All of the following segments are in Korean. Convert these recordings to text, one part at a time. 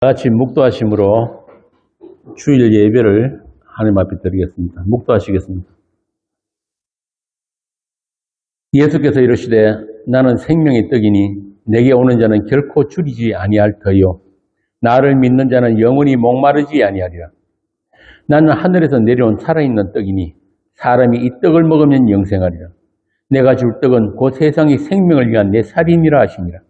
같이 묵도하심으로 주일 예배를 하나님 앞에 드리겠습니다. 묵도하시겠습니다. 예수께서 이르시되 나는 생명의 떡이니 내게 오는 자는 결코 줄이지 아니할 터요 나를 믿는 자는 영원히 목마르지 아니하리라. 나는 하늘에서 내려온 살아있는 떡이니 사람이 이 떡을 먹으면 영생하리라. 내가 줄 떡은 곧 세상의 생명을 위한 내 살이니라 하시니라.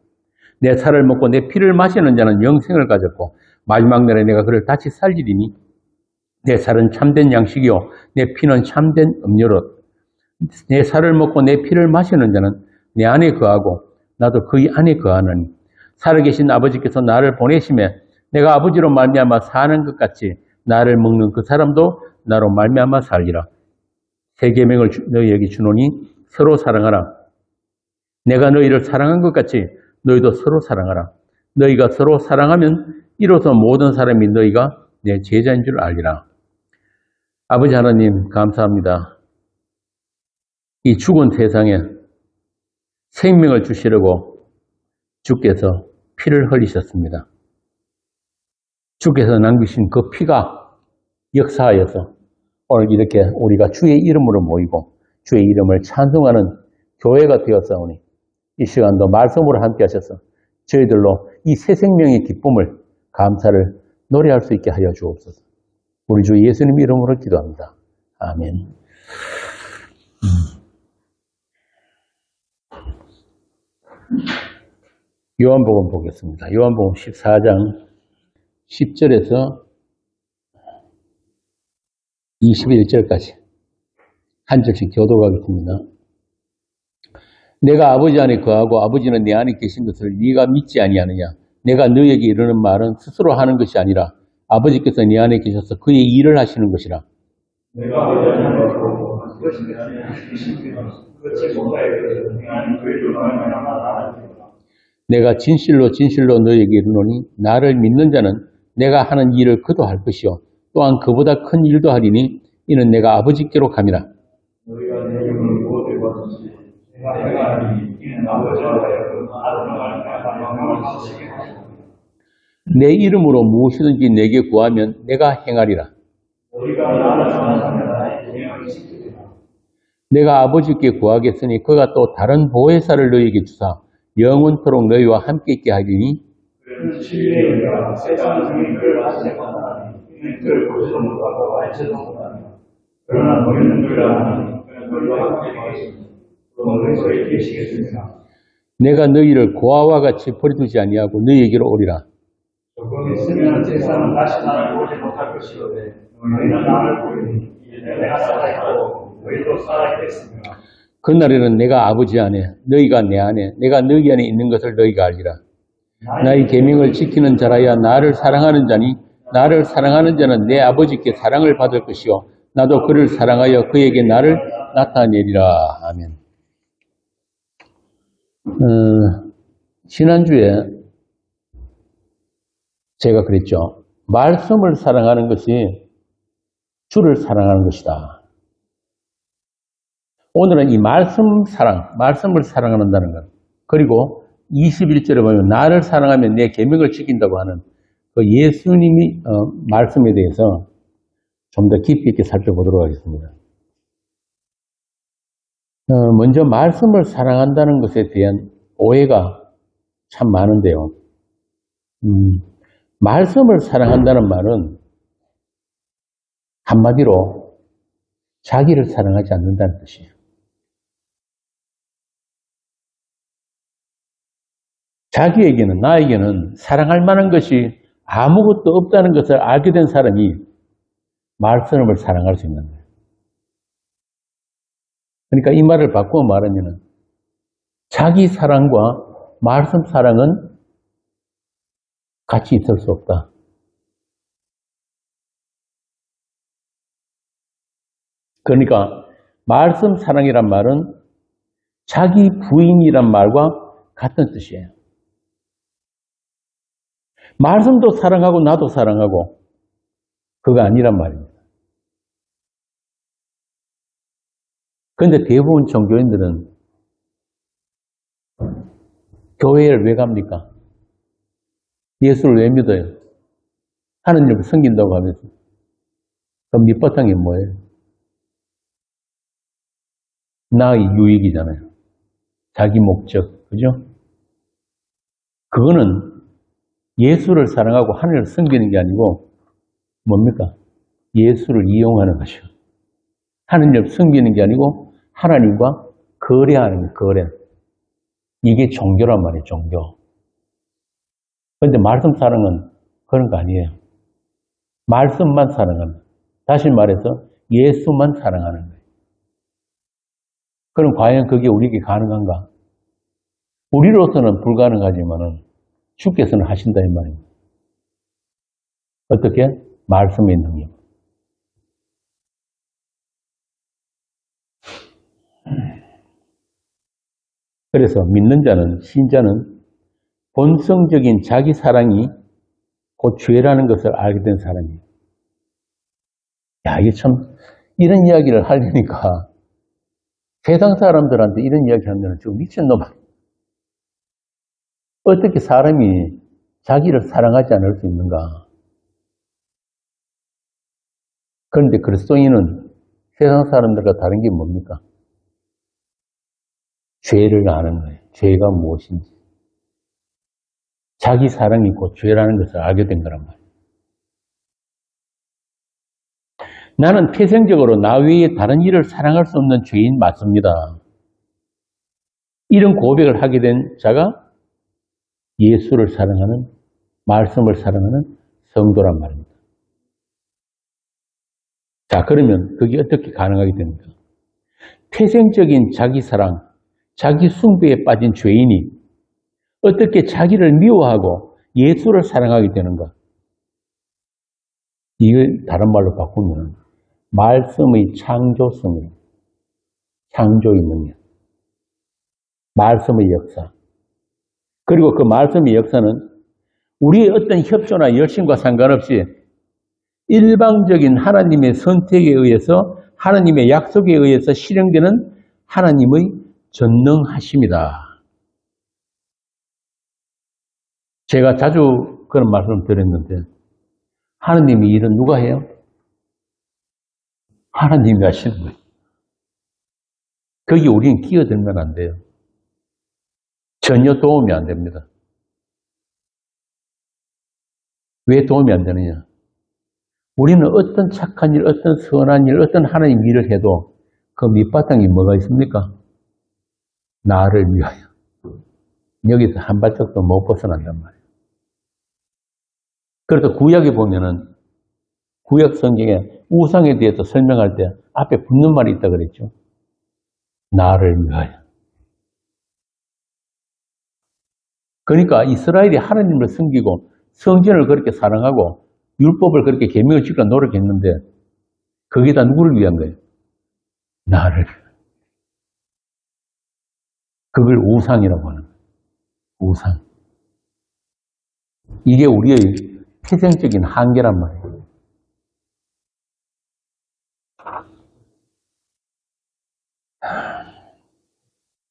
내 살을 먹고 내 피를 마시는 자는 영생을 가졌고 마지막 날에 내가 그를 다시 살리리니 내 살은 참된 양식이요 내 피는 참된 음료로 내 살을 먹고 내 피를 마시는 자는 내 안에 거하고 나도 그의 안에 거하느니 살아계신 아버지께서 나를 보내심에 내가 아버지로 말미암아 사는 것 같이 나를 먹는 그 사람도 나로 말미암아 살리라. 새 계명을 너희에게 주노니 서로 사랑하라. 내가 너희를 사랑한 것 같이 너희도 서로 사랑하라. 너희가 서로 사랑하면 이로써 모든 사람이 너희가 내 제자인 줄 알리라. 아버지 하나님 감사합니다. 이 죽은 세상에 생명을 주시려고 주께서 피를 흘리셨습니다. 주께서 남기신 그 피가 역사하여서 오늘 이렇게 우리가 주의 이름으로 모이고 주의 이름을 찬송하는 교회가 되었사오니 이 시간도 말씀으로 함께 하셔서 저희들로 이 새 생명의 기쁨을 감사를 노래할 수 있게 하여 주옵소서. 우리 주 예수님 이름으로 기도합니다. 아멘. 요한복음 보겠습니다. 요한복음 14장 10절에서 21절까지 한 절씩 교독하겠습니다. 내가 아버지 안에 거하고 아버지는 내 안에 계신 것을 네가 믿지 아니하느냐. 내가 너에게 이르는 말은 스스로 하는 것이 아니라 아버지께서 네 안에 계셔서 그의 일을 하시는 것이라. 내가 아버지 안에 거하고 그것이 내 안에 계신 그것이 뭔가에 내 안에 그를 말하는 내가 진실로 진실로 너에게 이르노니 나를 믿는 자는 내가 하는 일을 그도 할 것이요 또한 그보다 큰 일도 하리니 이는 내가 아버지께로 감이라. 너희가 내 이름을 무엇을 받든지 내가 행하리니 이는 아버지와 하여금 나를 영광을 주시게 하시고 내 이름으로 무엇이든지 내게 구하면 내가 행하리라. 너희가 나를 사랑하면 나의 계명을 지키리라. 내가 아버지께 구하겠으니 그가 또 다른 보혜사를 너희에게 주사 영원토록 너희와 함께 있게 하리니 그는 진리이니라. 세상은 그의 그를 하시지 못하나니 이는 그를 보지도 못하고 알지도 못하니 그러나 너희는 그를 아나니 그는 너희와 함께 계시니 또 너희 속에 계시겠습니다. 내가 너희를 고아와 같이 버려두지 아니하고 너희에게로 오리라. 조금 있으면 세상은 다시 나를 보지 못할 것이로되 너희는 나를 보리니 이제 내가 살아있고 너희도 살아있겠습니다. 그날에는 내가 아버지 안에 너희가 내 안에 내가 너희 안에 있는 것을 너희가 알리라. 나의 계명을 지키는 자라야 나를 사랑하는 자니 나를 사랑하는 자는 내 아버지께 사랑을 받을 것이요 나도 그를 사랑하여 그에게 나를 나타내리라. 아멘. 지난주에 제가 그랬죠. 말씀을 사랑하는 것이 주를 사랑하는 것이다. 오늘은 이 말씀을 사랑한다는 것. 그리고 21절에 보면 나를 사랑하면 내 계명을 지킨다고 하는 그 예수님이 말씀에 대해서 좀 더 깊이 있게 살펴보도록 하겠습니다. 먼저 말씀을 사랑한다는 것에 대한 오해가 참 많은데요. 말씀을 사랑한다는 말은 한마디로 자기를 사랑하지 않는다는 뜻이에요. 자기에게는, 나에게는 사랑할 만한 것이 아무것도 없다는 것을 알게 된 사람이 말씀을 사랑할 수 있는 거예요. 그러니까 이 말을 바꾸어 말하면 자기 사랑과 말씀 사랑은 같이 있을 수 없다. 그러니까 말씀 사랑이란 말은 자기 부인이란 말과 같은 뜻이에요. 말씀도 사랑하고 나도 사랑하고 그거 아니란 말입니다. 그런데 대부분 종교인들은 교회를 왜 갑니까? 예수를 왜 믿어요? 하느님을 섬긴다고 하면서. 그럼 밑바탕이 뭐예요? 나의 유익이잖아요. 자기 목적, 그죠? 그거는 예수를 사랑하고 하늘을 섬기는 게 아니고 뭡니까? 예수를 이용하는 것이요. 하느님을 섬기는 게 아니고 하나님과 거래하는 거예요, 거래. 이게 종교란 말이에요, 종교. 그런데 말씀 사랑은 그런 거 아니에요. 말씀만 사랑하는 거예요. 다시 말해서 예수만 사랑하는 거예요. 그럼 과연 그게 우리에게 가능한가? 우리로서는 불가능하지만은 주께서는 하신다 이 말입니다. 어떻게? 말씀의 능력. 그래서 믿는 자는, 신자는 본성적인 자기 사랑이 곧 죄라는 것을 알게 된 사람이에요. 야, 이게 참, 이런 이야기를 하려니까 세상 사람들한테 이런 이야기 하면 좀 미친놈. 어떻게 사람이 자기를 사랑하지 않을 수 있는가? 그런데 그리스도인은 세상 사람들과 다른 게 뭡니까? 죄를 아는 거예요. 죄가 무엇인지. 자기 사랑이 곧 죄라는 것을 알게 된 거란 말이에요. 나는 태생적으로 나 외에 다른 이를 사랑할 수 없는 죄인 맞습니다. 이런 고백을 하게 된 자가 예수를 사랑하는, 말씀을 사랑하는 성도란 말입니다. 자, 그러면 그게 어떻게 가능하게 됩니까? 태생적인 자기 사랑, 자기 숭배에 빠진 죄인이 어떻게 자기를 미워하고 예수를 사랑하게 되는가? 이걸 다른 말로 바꾸면 말씀의 창조성을, 창조의 능력, 말씀의 역사. 그리고 그 말씀의 역사는 우리의 어떤 협조나 열심과 상관없이 일방적인 하나님의 선택에 의해서, 하나님의 약속에 의해서 실행되는 하나님의 전능하심이다. 제가 자주 그런 말씀을 드렸는데, 하나님의 일은 누가 해요? 하나님이 하시는 거예요. 거기 우리는 끼어들면 안 돼요. 전혀 도움이 안 됩니다. 왜 도움이 안 되느냐? 우리는 어떤 착한 일, 어떤 선한 일, 어떤 하나님 일을 해도 그 밑바탕에 뭐가 있습니까? 나를 위하여. 여기서 한 발짝도 못 벗어난단 말이에요. 그래서 구약에 보면은 구약 성경에 우상에 대해서 설명할 때 앞에 붙는 말이 있다 그랬죠. 나를 위하여. 그러니까 이스라엘이 하나님을 섬기고 성전을 그렇게 사랑하고 율법을 그렇게 계명을 지키려 노력했는데 그게 다 누구를 위한 거예요? 나를. 그걸 우상이라고 하는 거예요. 우상. 이게 우리의 태생적인 한계란 말이에요.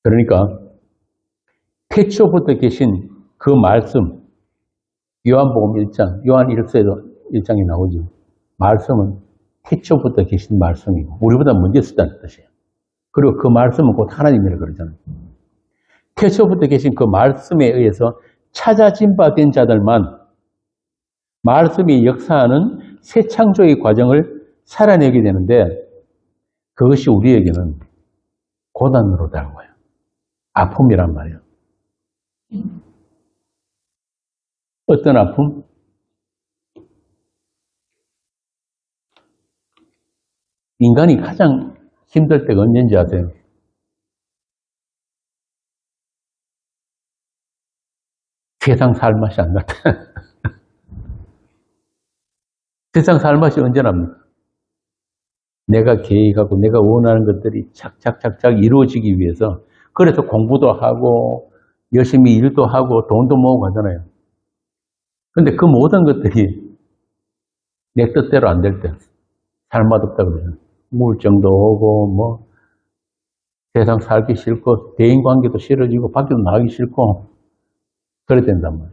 그러니까 태초부터 계신 그 말씀, 요한복음 1장, 요한 1서에도 1장이 나오죠. 말씀은 태초부터 계신 말씀이고 우리보다 먼저 있었다는 뜻이에요. 그리고 그 말씀은 곧 하나님이라 그러잖아요. 태초부터 계신 그 말씀에 의해서 찾아진 바 된 자들만 말씀이 역사하는 새 창조의 과정을 살아내게 되는데 그것이 우리에게는 고난으로 다가와요. 아픔이란 말이에요. 어떤 아픔? 인간이 가장 힘들 때가 언제인지 아세요? 세상 살 맛이 안 났다. 세상 살 맛이 언제 납니까? 내가 계획하고 내가 원하는 것들이 착착착착 이루어지기 위해서 그래서 공부도 하고 열심히 일도 하고 돈도 모으고 하잖아요. 그런데 그 모든 것들이 내 뜻대로 안 될 때 살맛없다 그러잖아요. 우울증도 오고 뭐 세상 살기 싫고 대인관계도 싫어지고 밖에도 나가기 싫고 그래 된단 말이에요.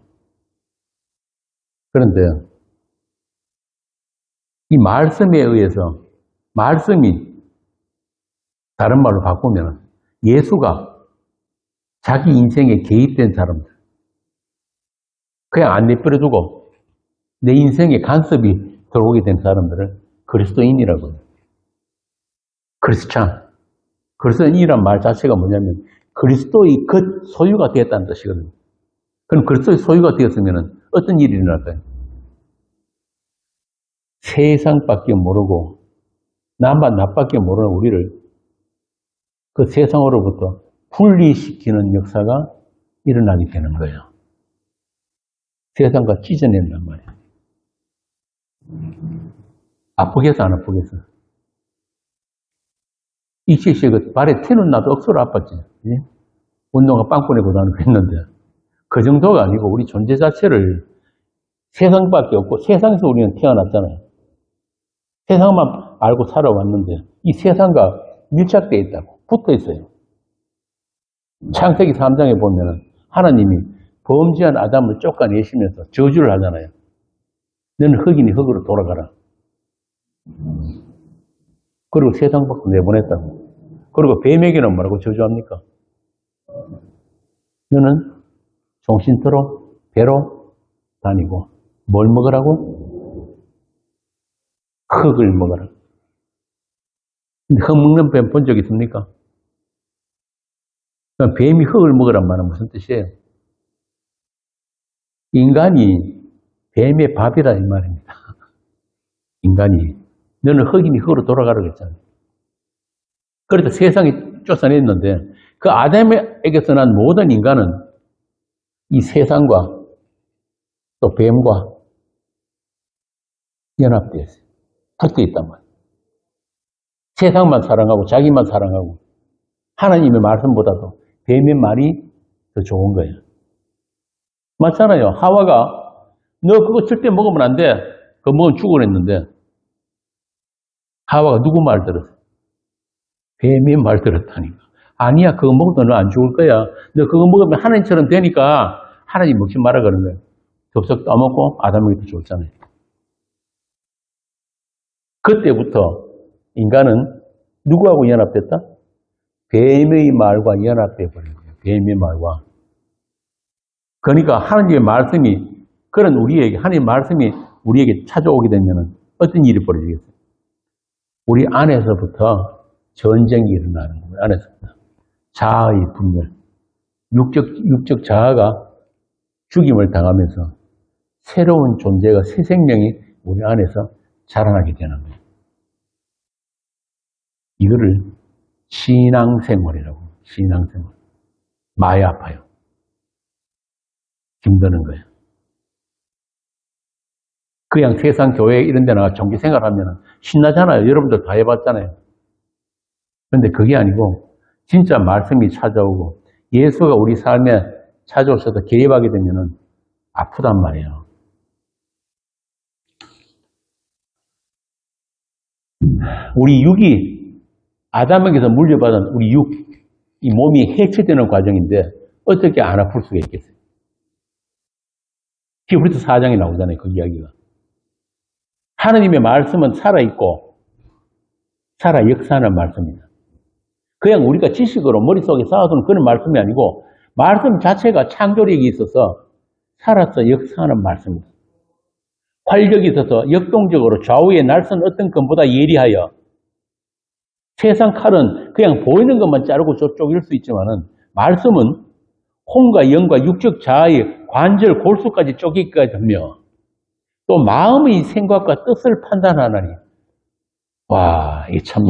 그런데 이 말씀에 의해서, 말씀이 다른 말로 바꾸면 예수가 자기 인생에 개입된 사람들, 그냥 안 내버려두고 내 인생에 간섭이 들어오게 된 사람들을 그리스도인이라고 해요. 크리스찬. 그리스도인이란 말 자체가 뭐냐면 그리스도의 그 소유가 되었다는 뜻이거든요. 그럼 그리스도의 소유가 되었으면 어떤 일이 일어날까요? 세상밖에 모르고 나만 나밖에 모르는 우리를 그 세상으로부터 분리시키는 역사가 일어나게 되는 거예요. 세상과 찢어낸단 말이에요. 아프겠어, 안 아프겠어? 이치씨 그 발에 티는 나도 억수로 아팠지. 예? 운동화 빵꾸내고 다니고 했는데 그 정도가 아니고 우리 존재 자체를 세상밖에 없고 세상에서 우리는 태어났잖아요. 세상만 알고 살아왔는데 이 세상과 밀착되어 있다고 붙어 있어요. 창세기 3장에 보면 하나님이 범죄한 아담을 쫓아내시면서 저주를 하잖아요. 너는 흙이니 흙으로 돌아가라. 그리고 세상 밖으로 내보냈다고. 그리고 뱀에게는 뭐라고 저주합니까? 너는 종신토로 배로 다니고 뭘 먹으라고? 흙을 먹어라. 근데 흙 먹는 뱀 본 적 있습니까? 뱀이 흙을 먹으란 말은 무슨 뜻이에요? 인간이 뱀의 밥이라 이 말입니다. 인간이 너는 흙이니 흙으로 돌아가라고 했잖아요. 그래서 세상이 쫓아냈는데 그 아담에게서 난 모든 인간은 이 세상과 또 뱀과 연합되어 있어요. 붙어 있단 말이에요. 세상만 사랑하고 자기만 사랑하고 하나님의 말씀보다도 뱀의 말이 더 좋은 거예요. 맞잖아요. 하와가 너 그거 절대 먹으면 안 돼. 그거 먹으면 죽어냈는데 하와가 누구 말 들었어? 뱀의 말 들었다니까. 아니야, 그거 먹어도 너 안 죽을 거야. 너 그거 먹으면 하나님처럼 되니까 하나님 먹지 마라 그런 거예요. 덥석 떠먹고 아담에게도 줬잖아요. 그때부터 인간은 누구하고 연합됐다? 뱀의 말과 연합돼 버린 거예요. 뱀의 말과. 그러니까 하나님의 말씀이 그런 우리에게 하나님의 말씀이 우리에게 찾아오게 되면 어떤 일이 벌어지겠어요? 우리 안에서부터 전쟁이 일어나는 거예요. 안에서부터. 자아의 분열. 육적 자아가 죽임을 당하면서 새로운 존재가 새 생명이 우리 안에서 자라나게 되는 거예요. 이거를 신앙생활이라고. 신앙생활. 많이 아파요. 힘드는 거예요. 그냥 세상 교회 이런 데 나가 종교생활 하면 신나잖아요. 여러분들 다 해봤잖아요. 그런데 그게 아니고 진짜 말씀이 찾아오고 예수가 우리 삶에 찾아오셔서 개입하게 되면 아프단 말이에요. 우리 육이 아담에게서 물려받은 우리 육, 이 몸이 해체되는 과정인데 어떻게 안 아플 수가 있겠어요? 히브리서 4장에 나오잖아요. 그 이야기가. 하나님의 말씀은 살아있고 살아 역사하는 말씀입니다. 그냥 우리가 지식으로 머릿속에 쌓아두는 그런 말씀이 아니고 말씀 자체가 창조력이 있어서 살아서 역사하는 말씀입니다. 활력이 있어서 역동적으로 좌우에 날선 어떤 것보다 예리하여 세상 칼은 그냥 보이는 것만 자르고 쪼갤 수 있지만은 말씀은 혼과 영과 육적 자아의 관절, 골수까지 쪼개기까지 하며 또 마음의 생각과 뜻을 판단하나니 와, 이게 참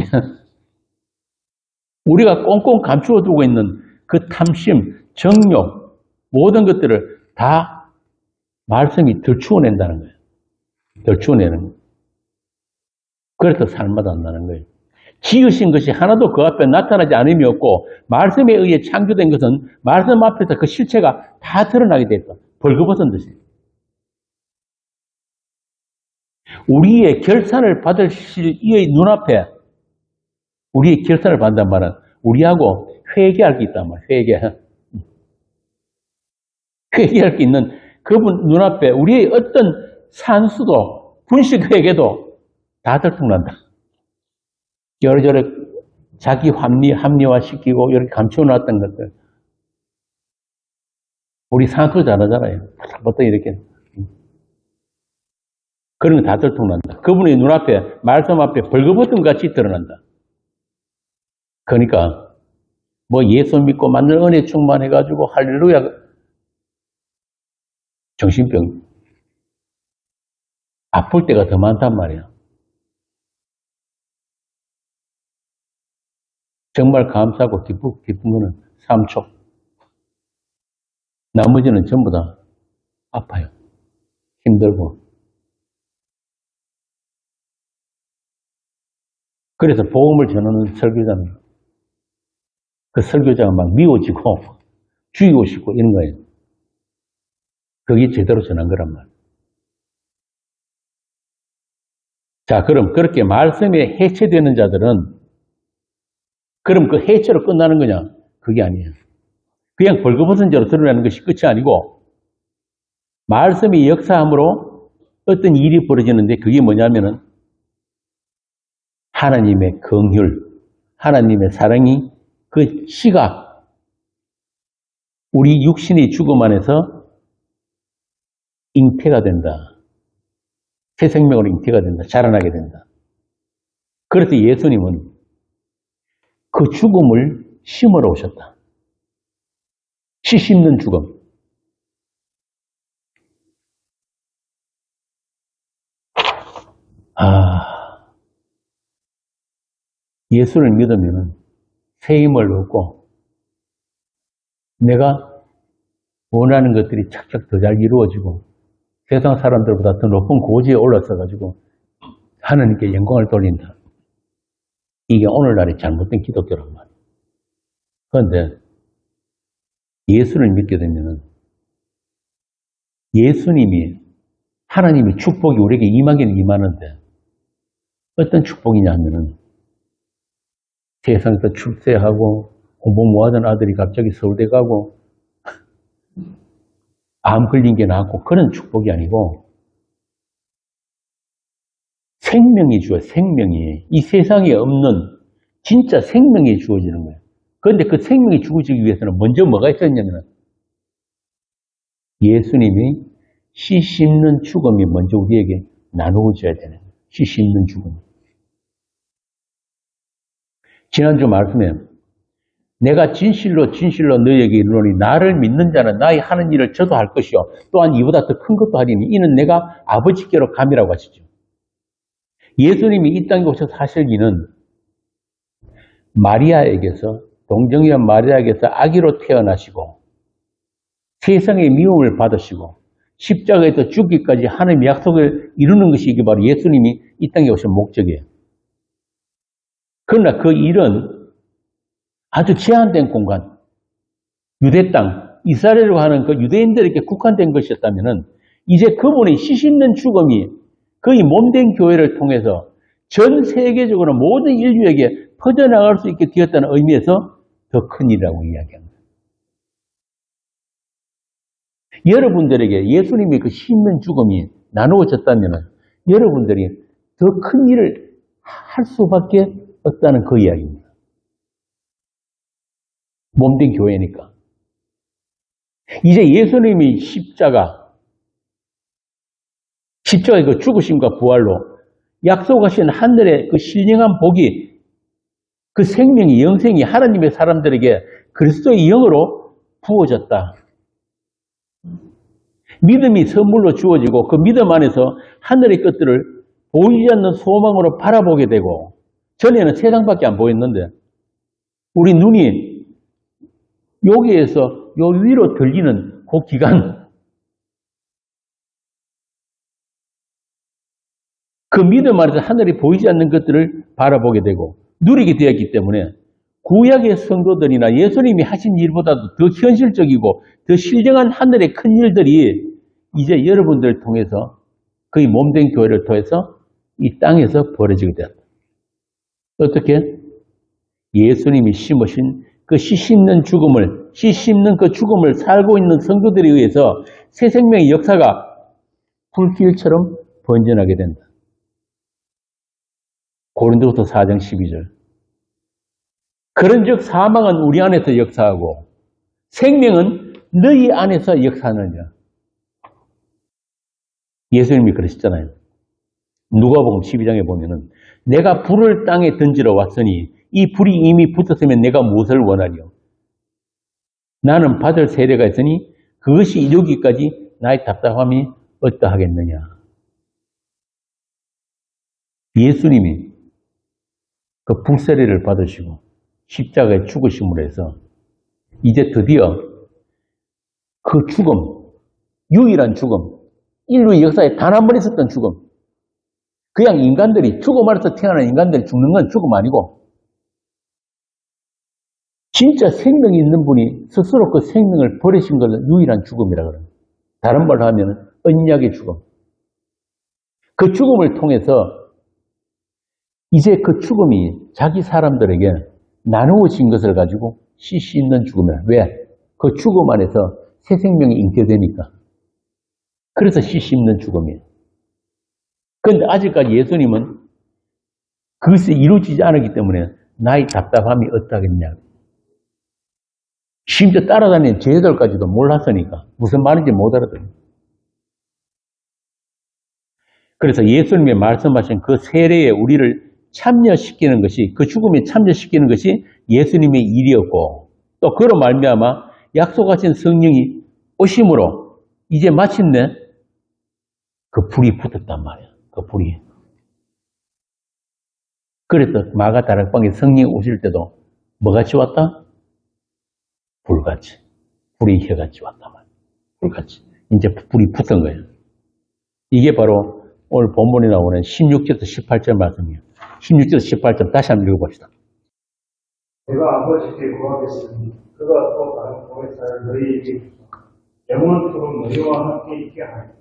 우리가 꽁꽁 감추어 두고 있는 그 탐심, 정욕 모든 것들을 다 말씀이 들추어낸다는 거예요. 들추어내는 거예요. 그래서 삶마다 한다는 거예요. 지으신 것이 하나도 그 앞에 나타나지 않음이 없고 말씀에 의해 창조된 것은 말씀 앞에서 그 실체가 다 드러나게 됐다. 벌거벗은 듯이. 우리의 결산을 받으실 이의 눈앞에 우리의 결산을 받는단 말은 우리하고 회개할 게 있단 말이에요. 회개할 게 있는 그분 눈앞에 우리의 어떤 산수도 분식회계도 다 들통난다. 여러저러 자기 합리화시키고 이렇게 감춰놨던 것들. 우리 산소 잘하잖아요. 보통 이렇게. 그런 거 다 들통난다. 그분의 눈앞에, 말씀 앞에 벌거벗은 같이 드러난다. 그러니까, 뭐 예수 믿고 만날 은혜 충만해가지고 할렐루야. 정신병. 아플 때가 더 많단 말이야. 정말 감사하고 기쁜 거는 3초. 나머지는 전부 다 아파요. 힘들고. 그래서 복음을 전하는 설교자는 그 설교자가 막 미워지고 죽이고 싶고 이런 거예요. 그게 제대로 전한 거란 말이에요. 자, 그럼 그렇게 말씀에 해체되는 자들은 그럼 그 해체로 끝나는 거냐? 그게 아니에요. 그냥 벌거벗은 자로 드러나는 것이 끝이 아니고 말씀이 역사함으로 어떤 일이 벌어지는데 그게 뭐냐면은 하나님의 긍휼, 하나님의 사랑이 그 시각, 우리 육신의 죽음 안에서 잉태가 된다. 새 생명으로 잉태가 된다. 자라나게 된다. 그래서 예수님은 그 죽음을 심으러 오셨다. 씨 씹는 죽음. 예수를 믿으면 새 힘을 얻고 내가 원하는 것들이 착착 더 잘 이루어지고 세상 사람들보다 더 높은 고지에 올라서가지고 하나님께 영광을 돌린다. 이게 오늘날의 잘못된 기독교란 말이에요. 그런데 예수를 믿게 되면 예수님이 하나님의 축복이 우리에게 임하기는 임하는데 어떤 축복이냐 하면은 세상에서 출세하고 공부 못하던 아들이 갑자기 서울대 가고 암 걸린 게 나았고 그런 축복이 아니고 생명이 주어 생명이 이 세상에 없는 진짜 생명이 주어지는 거예요. 그런데 그 생명이 주어지기 위해서는 먼저 뭐가 있었냐면 예수님이 씨 씹는 죽음이 먼저 우리에게 나누어져야 되는 거예요. 씨 씹는 죽음. 지난주 말씀에 내가 진실로 너희에게 이르노니 나를 믿는 자는 나의 하는 일을 저도 할 것이요 또한 이보다 더 큰 것도 하리니 이는 내가 아버지께로 감이라고 하시죠. 예수님이 이 땅에 오셔서 하실 일은 마리아에게서 동정녀 마리아에게서 아기로 태어나시고 세상의 미움을 받으시고 십자가에서 죽기까지 하나님의 약속을 이루는 것이 이게 바로 예수님이 이 땅에 오신 목적이에요. 그러나 그 일은 아주 제한된 공간, 유대 땅, 이스라엘로 하는 그 유대인들에게 국한된 것이었다면 이제 그분의 씨 씹는 죽음이 그의 몸된 교회를 통해서 전 세계적으로 모든 인류에게 퍼져나갈 수 있게 되었다는 의미에서 더 큰 일이라고 이야기합니다. 여러분들에게 예수님의 그 씹는 죽음이 나누어졌다면 여러분들이 더 큰 일을 할 수밖에 없다는 그 이야기입니다. 몸된 교회니까. 이제 예수님이 십자가의 그 죽으심과 부활로 약속하신 하늘의 그 신령한 복이 그 생명이 영생이 하나님의 사람들에게 그리스도의 영으로 부어졌다. 믿음이 선물로 주어지고 그 믿음 안에서 하늘의 것들을 보이지 않는 소망으로 바라보게 되고 전에는 세상밖에 안 보였는데 우리 눈이 여기에서 요 위로 들리는 그 기간 그 믿음 안에서 하늘이 보이지 않는 것들을 바라보게 되고 누리게 되었기 때문에 구약의 성도들이나 예수님이 하신 일보다도 더 현실적이고 더 신령한 하늘의 큰 일들이 이제 여러분들을 통해서 그의 몸된 교회를 통해서 이 땅에서 벌어지게 되었다. 어떻게? 예수님이 심으신 그 씨 씹는 그 죽음을 살고 있는 성도들에 의해서 새 생명의 역사가 불길처럼 번져나게 된다. 고린도후서 4장 12절. 그런즉 사망은 우리 안에서 역사하고 생명은 너희 안에서 역사하느냐. 예수님이 그러셨잖아요. 누가복음 12장에 보면은 내가 불을 땅에 던지러 왔으니 이 불이 이미 붙었으면 내가 무엇을 원하리요. 나는 받을 세례가 있으니 그것이 이루기까지 나의 답답함이 어떠하겠느냐. 예수님이 그 불세례를 받으시고 십자가에 죽으심으로 해서 이제 드디어 그 죽음, 유일한 죽음, 인류 역사에 단 한 번 있었던 죽음, 그냥 인간들이 죽음 안에서 태어난 인간들이 죽는 건 죽음 아니고 진짜 생명이 있는 분이 스스로 그 생명을 버리신 걸 유일한 죽음이라 그래요. 다른 말로 하면 언약의 죽음. 그 죽음을 통해서 이제 그 죽음이 자기 사람들에게 나누어진 것을 가지고 씨 있는 죽음이라. 왜? 그 죽음 안에서 새 생명이 잉태되니까. 그래서 씨 있는 죽음이에요. 그런데 아직까지 예수님은 그것이 이루어지지 않았기 때문에 나의 답답함이 어떠하겠냐. 심지어 따라다니는 제자들까지도 몰랐으니까 무슨 말인지 못 알아들어요. 그래서 예수님이 말씀하신 그 세례에 우리를 참여시키는 것이, 그 죽음에 참여시키는 것이 예수님의 일이었고, 또 그로 말미암아 약속하신 성령이 오심으로 이제 마침내 그 불이 붙었단 말이에요. 그 불이. 그래서 마가다락방에 성령이 오실 때도 뭐같이 왔다? 불같이. 불이 혀같이 왔단 말이에요. 불같이. 이제 불이 붙은 거예요. 이게 바로 오늘 본문에 나오는 16절에서 18절 말씀이에요. 16절에서 18절 다시 한번 읽어봅시다. 내가 아버지께 구하겠으니 그가 또 다른 보혜사를 너희에게 주사 영원토록 너희와 함께 있게 하리니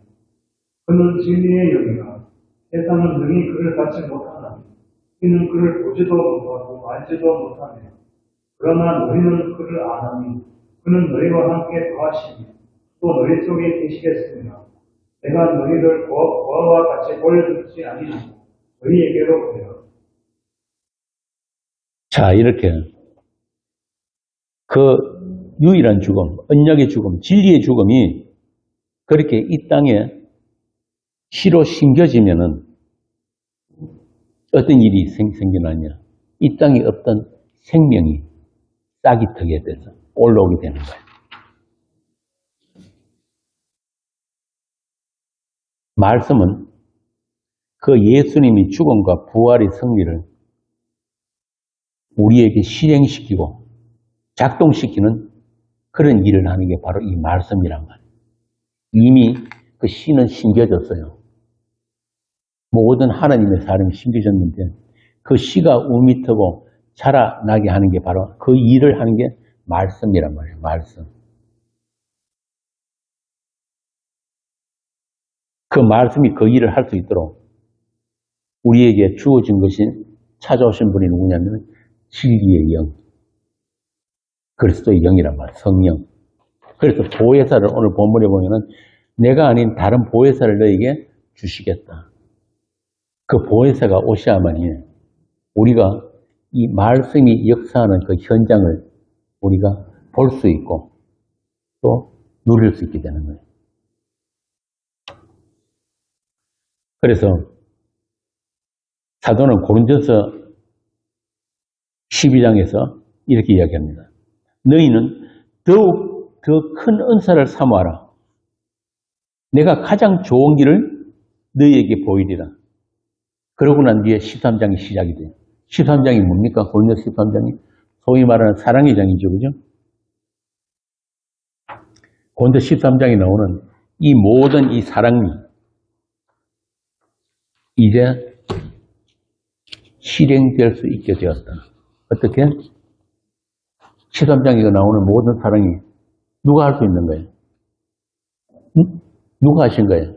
그는 진리의 영이라 세상은 능히 그를 받지 못하나니 이는 그를 보지도 못하고 알지도 못하며 그러나 너희는 그를 아나니 그는 너희와 함께 거하시며 또 너희 속에 계시겠으며 내가 너희를 고아와 같이 보여주지 아니하고 너희에게로 보내어. 자, 이렇게 그 유일한 죽음, 언약의 죽음, 진리의 죽음이 그렇게 이 땅에 시로 심겨지면은 어떤 일이 생겨나냐. 이 땅에 없던 생명이 싹이 트게 돼서 올라오게 되는 거예요. 말씀은 그 예수님이 죽음과 부활의 승리를 우리에게 실행시키고 작동시키는 그런 일을 하는 게 바로 이 말씀이란 말이에요. 이미 그 씨는 심겨졌어요. 모든 하나님의 사람이 심겨졌는데 그 씨가 우미트고 자라나게 하는 게 바로 그 일을 하는 게 말씀이란 말이에요. 말씀. 그 말씀이 그 일을 할 수 있도록 우리에게 주어진 것이 찾아오신 분이 누구냐면 진리의 영. 그리스도의 영이란 말이에요. 성령. 그래서 보혜사를 오늘 본문에 보면은 내가 아닌 다른 보혜사를 너에게 주시겠다. 그 보혜사가 오셔야만이 우리가 이 말씀이 역사하는 그 현장을 우리가 볼 수 있고 또 누릴 수 있게 되는 거예요. 그래서 사도는 고린도서 12장에서 이렇게 이야기합니다. 너희는 더욱 더 큰 은사를 사모하라. 내가 가장 좋은 길을 너희에게 보이리라. 그러고 난 뒤에 13장이 시작이 돼요. 13장이 뭡니까? 고린도서 13장이 소위 말하는 사랑의 장이죠. 그죠? 고린도서 13장에 나오는 이 모든 이 사랑이 이제 실행될 수 있게 되었다. 어떻게? 13장에 나오는 모든 사랑이 누가 할 수 있는 거예요? 응? 누가 하신 거예요?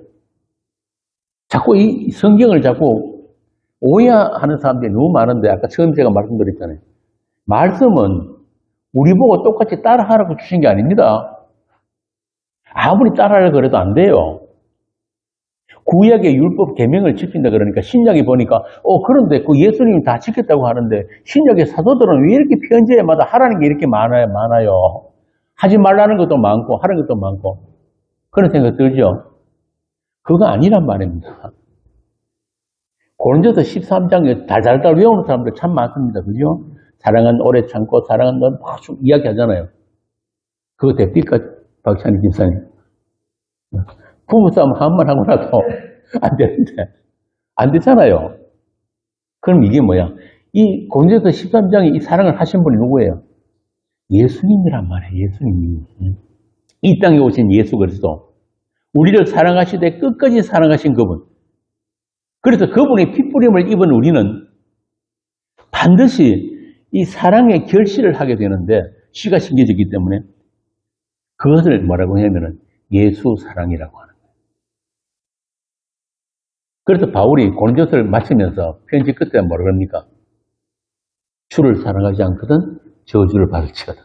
자꾸 이 성경을 자꾸 오해하는 사람들이 너무 많은데 아까 처음 제가 말씀드렸잖아요. 말씀은 우리 보고 똑같이 따라하라고 주신 게 아닙니다. 아무리 따라하려고 그래도 안 돼요. 구약의 율법 계명을 지킨다 그러니까 신약에 보니까 그런데 그 예수님이 다 지켰다고 하는데 신약의 사도들은 왜 이렇게 편지에마다 하라는 게 이렇게 많아요. 하지 말라는 것도 많고 하라는 것도 많고 그런 생각 들죠? 그거 아니란 말입니다. 고린도서 13장에 달달달 외우는 사람들 참 많습니다. 그죠? 사랑은 오래 참고 사랑은 넌 막 이야기하잖아요. 그거 됩니까? 박찬희 집사님. 부부싸움 한 번 하고 나도 안 되는데. 안 되잖아요. 그럼 이게 뭐야? 이 고린도서 13장에 이 사랑을 하신 분이 누구예요? 예수님이란 말이에요. 예수님이. 이 땅에 오신 예수 그리스도. 우리를 사랑하시되 끝까지 사랑하신 그분. 그래서 그분의 핏부림을 입은 우리는 반드시 이 사랑의 결실을 하게 되는데 씨가 심겨지기 때문에 그것을 뭐라고 하냐면은 예수 사랑이라고 하는 거예요. 그래서 바울이 고린도서를 마치면서 편지 끝에 뭐라 그럽니까? 주를 사랑하지 않거든 저주를 받을지어다.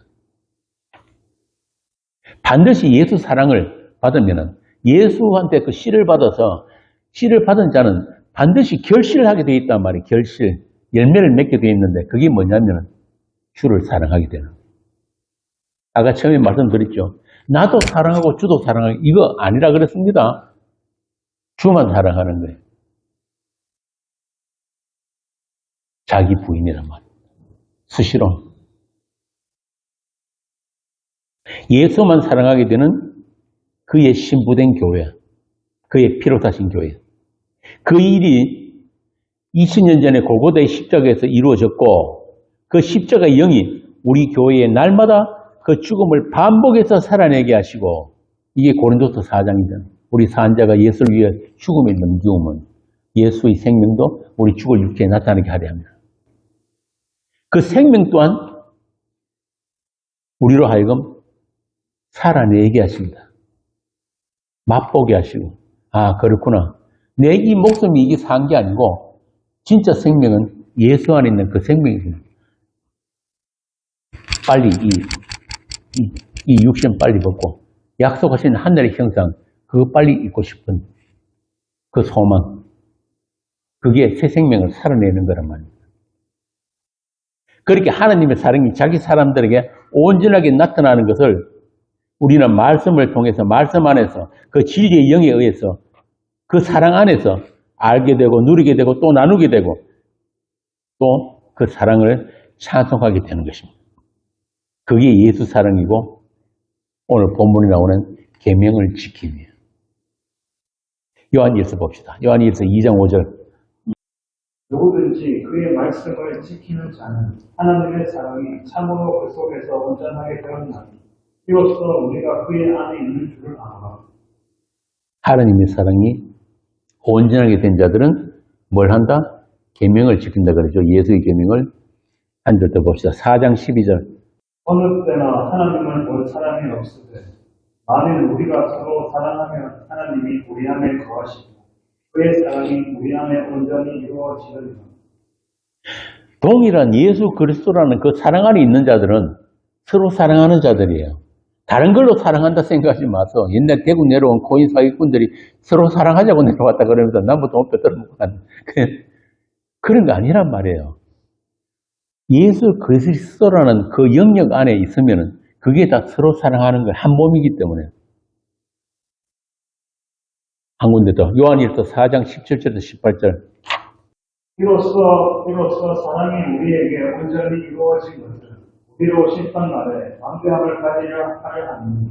반드시 예수 사랑을 받으면은 예수한테 그 씨를 받아서 씨를 받은 자는 반드시 결실을 하게 되어 있단 말이에요. 결실. 열매를 맺게 되어 있는데 그게 뭐냐면 주를 사랑하게 되는 거예요. 아까 처음에 말씀드렸죠. 나도 사랑하고 주도 사랑하고 이거 아니라 그랬습니다. 주만 사랑하는 거예요. 자기 부인이란 말이에요. 수시로. 예수만 사랑하게 되는 그의 신부된 교회, 그의 피로 사신 교회. 그 일이 20년 전에 골고다의 십자가에서 이루어졌고 그 십자가의 영이 우리 교회에 날마다 그 죽음을 반복해서 살아내게 하시고 이게 고린도서 4장이잖아요. 우리 산자가 예수를 위해 죽음에 넘기우면 예수의 생명도 우리 죽을 육체에 나타나게 하려 합니다. 그 생명 또한 우리로 하여금 살아내게 하십니다. 맛보게 하시고 그렇구나. 내 이 목숨이 이게 산 게 아니고 진짜 생명은 예수 안에 있는 그 생명이구나. 빨리 이 육신 빨리 벗고 약속하신 하늘의 형상 그거 빨리 잊고 싶은 그 소망 그게 새 생명을 살아내는 거란 말입니다. 그렇게 하나님의 사랑이 자기 사람들에게 온전하게 나타나는 것을 우리는 말씀을 통해서 말씀 안에서 그 진리의 영에 의해서 그 사랑 안에서 알게 되고 누리게 되고 또 나누게 되고 또 그 사랑을 찬송하게 되는 것입니다. 그게 예수 사랑이고 오늘 본문에 나오는 계명을 지킴이에요. 요한일서 봅시다. 요한일서 2장 5절. 누구든지 그의 말씀을 지키는 자는 하나님의 사랑이 참으로 그 속에서 온전하게 되었나니 이로써 우리가 그의 안에 있는 줄을 알아. 하나님의 사랑이 온전하게 된 자들은 뭘 한다? 계명을 지킨다 그러죠. 예수의 계명을 한 절 더 봅시다. 4장 12절. 어느 때나 하나님을 본 사람이 없으되 만일 우리가 서로 사랑하면 하나님이 우리 안에 거하시고 그의 사랑이 우리 안에 온전히 이루어지느니라. 동일한 예수 그리스도라는 그 사랑 안에 있는 자들은 서로 사랑하는 자들이에요. 다른 걸로 사랑한다 생각하지 마서 옛날 대구 내려온 코인 사기꾼들이 서로 사랑하자고 내려왔다 그러면서 남부터 못 빼들어먹고 간 그런 거 아니란 말이에요. 예수 그리스도라는 그 영역 안에 있으면 그게 다 서로 사랑하는 거예요. 한 몸이기 때문에. 한 군데 더. 요한일서 4장 17절에서 18절. 이로써 사랑이 우리에게 온전히 이루어진 것은 우리로 심판날에 담대함을 가지려 하려 하니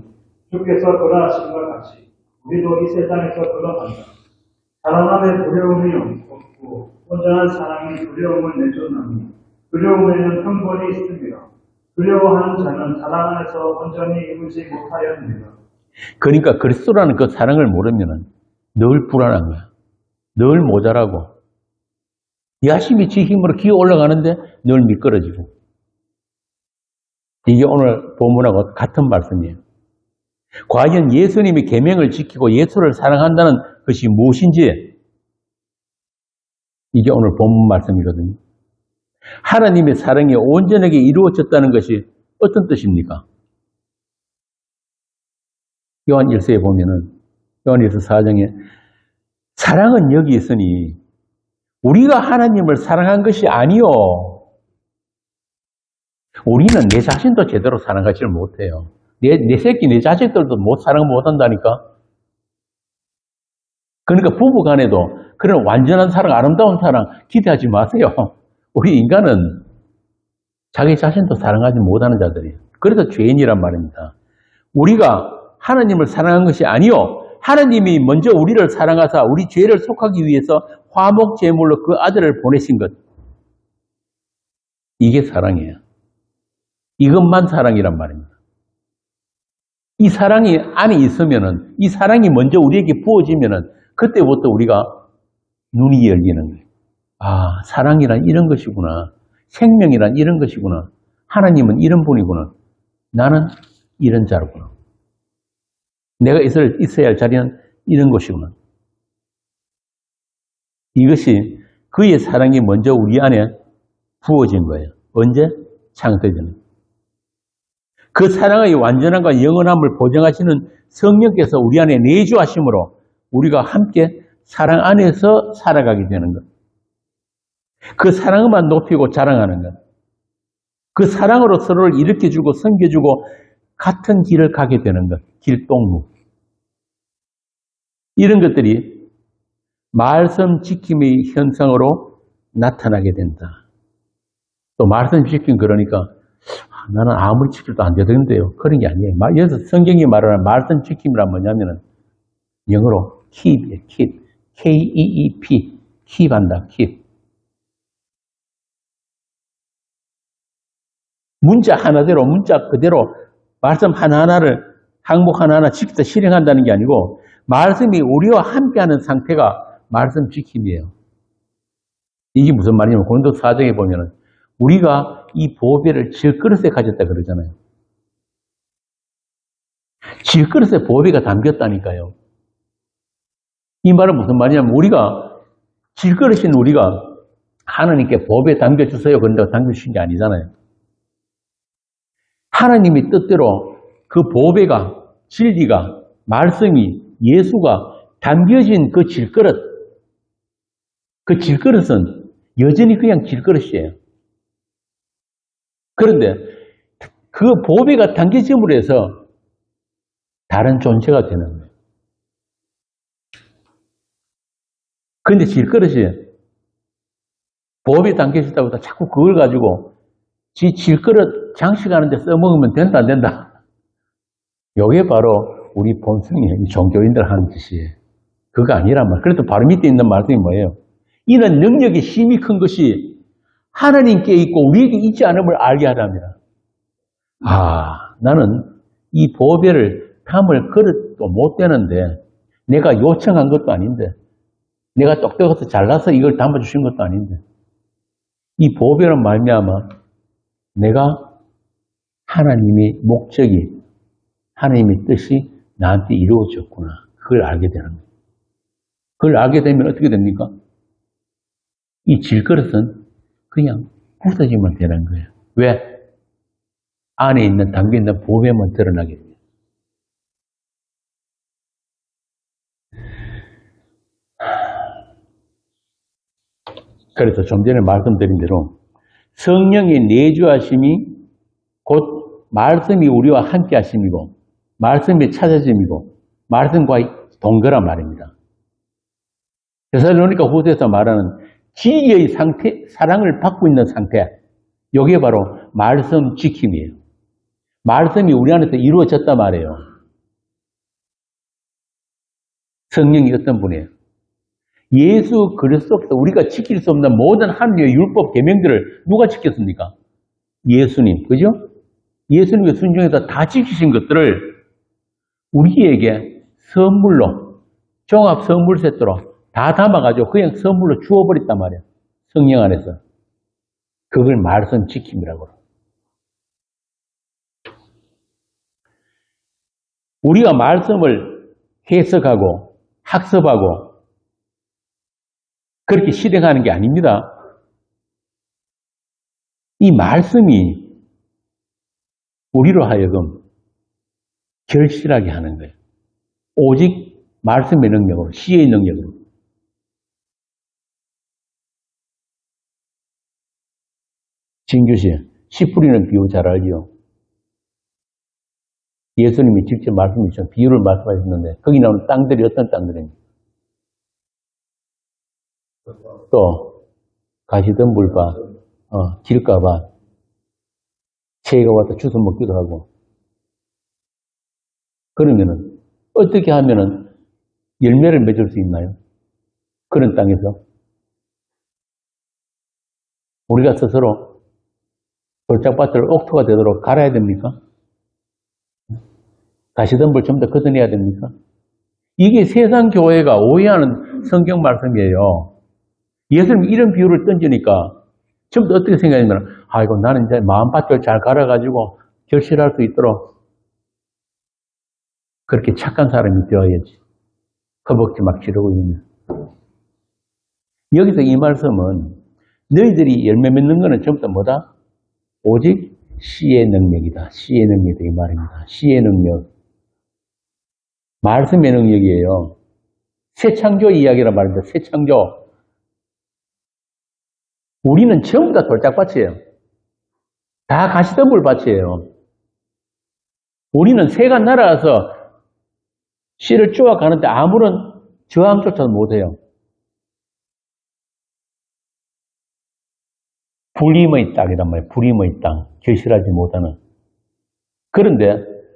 주께서 그러하신 것 같이 우리도 이 세상에서 그러한다. 사랑 안에 두려움이 없고 온전한 사랑이 두려움을 내쫓나니 두려움에는 형벌이 있습니다. 두려워하는 자는 사랑 안에서 온전히 이루지 못하였느니라. 그러니까 그리스도라는 그 사랑을 모르면 늘 불안한 거야. 늘 모자라고. 열심히 지 힘으로 기어 올라가는데 늘 미끄러지고. 이게 오늘 본문하고 같은 말씀이에요. 과연 예수님이 계명을 지키고 예수를 사랑한다는 것이 무엇인지 이게 오늘 본문 말씀이거든요. 하나님의 사랑이 온전하게 이루어졌다는 것이 어떤 뜻입니까? 요한일서에 보면은 요한일서 4장에 사랑은 여기 있으니 우리가 하나님을 사랑한 것이 아니요. 우리는 내 자신도 제대로 사랑하지 못해요. 내 새끼, 내 자식들도 사랑 못한다니까. 그러니까 부부 간에도 그런 완전한 사랑, 아름다운 사랑 기대하지 마세요. 우리 인간은 자기 자신도 사랑하지 못하는 자들이에요. 그래서 죄인이란 말입니다. 우리가 하나님을 사랑한 것이 아니요. 하나님이 먼저 우리를 사랑하사 우리 죄를 속하기 위해서 화목 제물로 그 아들을 보내신 것. 이게 사랑이에요. 이것만 사랑이란 말입니다. 이 사랑이 안에 있으면은, 이 사랑이 먼저 우리에게 부어지면은 그때부터 우리가 눈이 열리는 거예요. 아, 사랑이란 이런 것이구나. 생명이란 이런 것이구나. 하나님은 이런 분이구나. 나는 이런 자로구나. 내가 있어야 할 자리는 이런 것이구나. 이것이 그의 사랑이 먼저 우리 안에 부어진 거예요. 언제? 창세 전에. 그 사랑의 완전함과 영원함을 보장하시는 성령께서 우리 안에 내주하심으로 우리가 함께 사랑 안에서 살아가게 되는 것. 그 사랑만 높이고 자랑하는 것. 그 사랑으로 서로를 일으켜주고 섬겨주고 같은 길을 가게 되는 것. 길동무. 이런 것들이 말씀 지킴의 현상으로 나타나게 된다. 또 말씀 지킴 그러니까 나는 아무리 지켜도 안 되던데요. 그런 게 아니에요. 여기서 성경이 말하는 말씀 지킴이란 뭐냐면은 영어로 keep이에요. keep. K-E-E-P. keep한다. keep. 문자 하나대로, 문자 그대로 말씀 하나하나를 항목 하나하나 지켜서 실행한다는 게 아니고 말씀이 우리와 함께하는 상태가 말씀 지킴이에요. 이게 무슨 말이냐면 고린도 4장에 보면은 우리가 이 보배를 질그릇에 가졌다 그러잖아요. 질그릇에 보배가 담겼다니까요. 이 말은 무슨 말이냐면 우리가 질그릇인 우리가 하나님께 보배 담겨주세요 그런다고 담겨주신 게 아니잖아요. 하나님이 뜻대로 그 보배가, 진리가, 말씀이, 예수가 담겨진 그 질그릇, 그 질그릇은 여전히 그냥 질그릇이에요. 그런데 그 보배가 담겨짐으로 해서 다른 존재가 되는 거예요. 그런데 질그릇이 보배 담겨졌다고 해서 자꾸 그걸 가지고 지 질그릇 장식하는 데 써먹으면 된다 안 된다. 이게 바로 우리 본성이에요. 종교인들 하는 짓이에요. 그거 아니란 말. 그래도 바로 밑에 있는 말씀이 뭐예요? 이는 능력이 힘이 큰 것이 하나님께 있고 우리에게 있지 않음을 알게 하랍니다. 아, 나는 이 보배를 담을 그릇도 못 되는데 내가 요청한 것도 아닌데 내가 똑똑해서 잘나서 이걸 담아주신 것도 아닌데 이 보배는 말미암아 내가 하나님의 목적이 하나님의 뜻이 나한테 이루어졌구나. 그걸 알게 되는 거예요. 그걸 알게 되면 어떻게 됩니까? 이 질그릇은 그냥 부서지면 되는 거예요. 왜? 안에 있는 담겨있는 보배만 드러나게 됩니다. 그래서 좀 전에 말씀드린 대로 성령의 내주하심이 곧 말씀이 우리와 함께 하심이고 말씀이 찾아짐이고 말씀과의 동거란 말입니다. 데살로니가 후서에서 말하는 진리의 상태, 사랑을 받고 있는 상태, 이게 바로 말씀 지킴이에요. 말씀이 우리 안에서 이루어졌단 말이에요. 성령이 어떤 분이에요? 예수 그리스도께서 우리가 지킬 수 없는 모든 하나님의 율법 계명들을 누가 지켰습니까? 예수님, 그죠? 예수님의 순종에서 다 지키신 것들을 우리에게 선물로, 종합 선물 세트로 다 담아가지고 그냥 선물로 주어버렸단 말이에요. 성령 안에서. 그걸 말씀 지킴이라고 해요. 우리가 말씀을 해석하고 학습하고 그렇게 실행하는 게 아닙니다. 이 말씀이 우리로 하여금 결실하게 하는 거예요. 오직 말씀의 능력으로, 시의 능력으로. 진규 씨, 씨 뿌리는 비유 잘 알죠? 예수님이 직접 말씀하셨죠. 비유를 말씀하셨는데 거기 나오는 땅들이 어떤 땅들입니까? 또 가시덤불밭, 길가밭, 새가 와서 주워 먹기도 하고. 그러면은 어떻게 하면은 열매를 맺을 수 있나요? 그런 땅에서 우리가 스스로 돌짝밭을 옥토가 되도록 갈아야 됩니까? 가시덤불 좀 더 걷어내야 됩니까? 이게 세상 교회가 오해하는 성경 말씀이에요. 예수님이 이런 비유를 던지니까 처음부터 어떻게 생각했냐면, 아이고 나는 이제 마음밭을 잘 갈아가지고 결실할 수 있도록 그렇게 착한 사람이 되어야지. 허벅지 막 지르고 있는. 여기서 이 말씀은 너희들이 열매 맺는 것은 전부 다 뭐다? 오직 씨의 능력이다. 씨의 능력이다. 이 말입니다. 씨의 능력. 말씀의 능력이에요. 새 창조 이야기란 말입니다. 새 창조. 우리는 전부 다 돌짝밭이에요. 다 가시덤불 밭이에요. 우리는 새가 날아와서 씨를 쪼아 가는데 아무런 저항조차도 못해요. 불임의 땅이란 말이에요. 불임의 땅. 결실하지 못하는. 그런데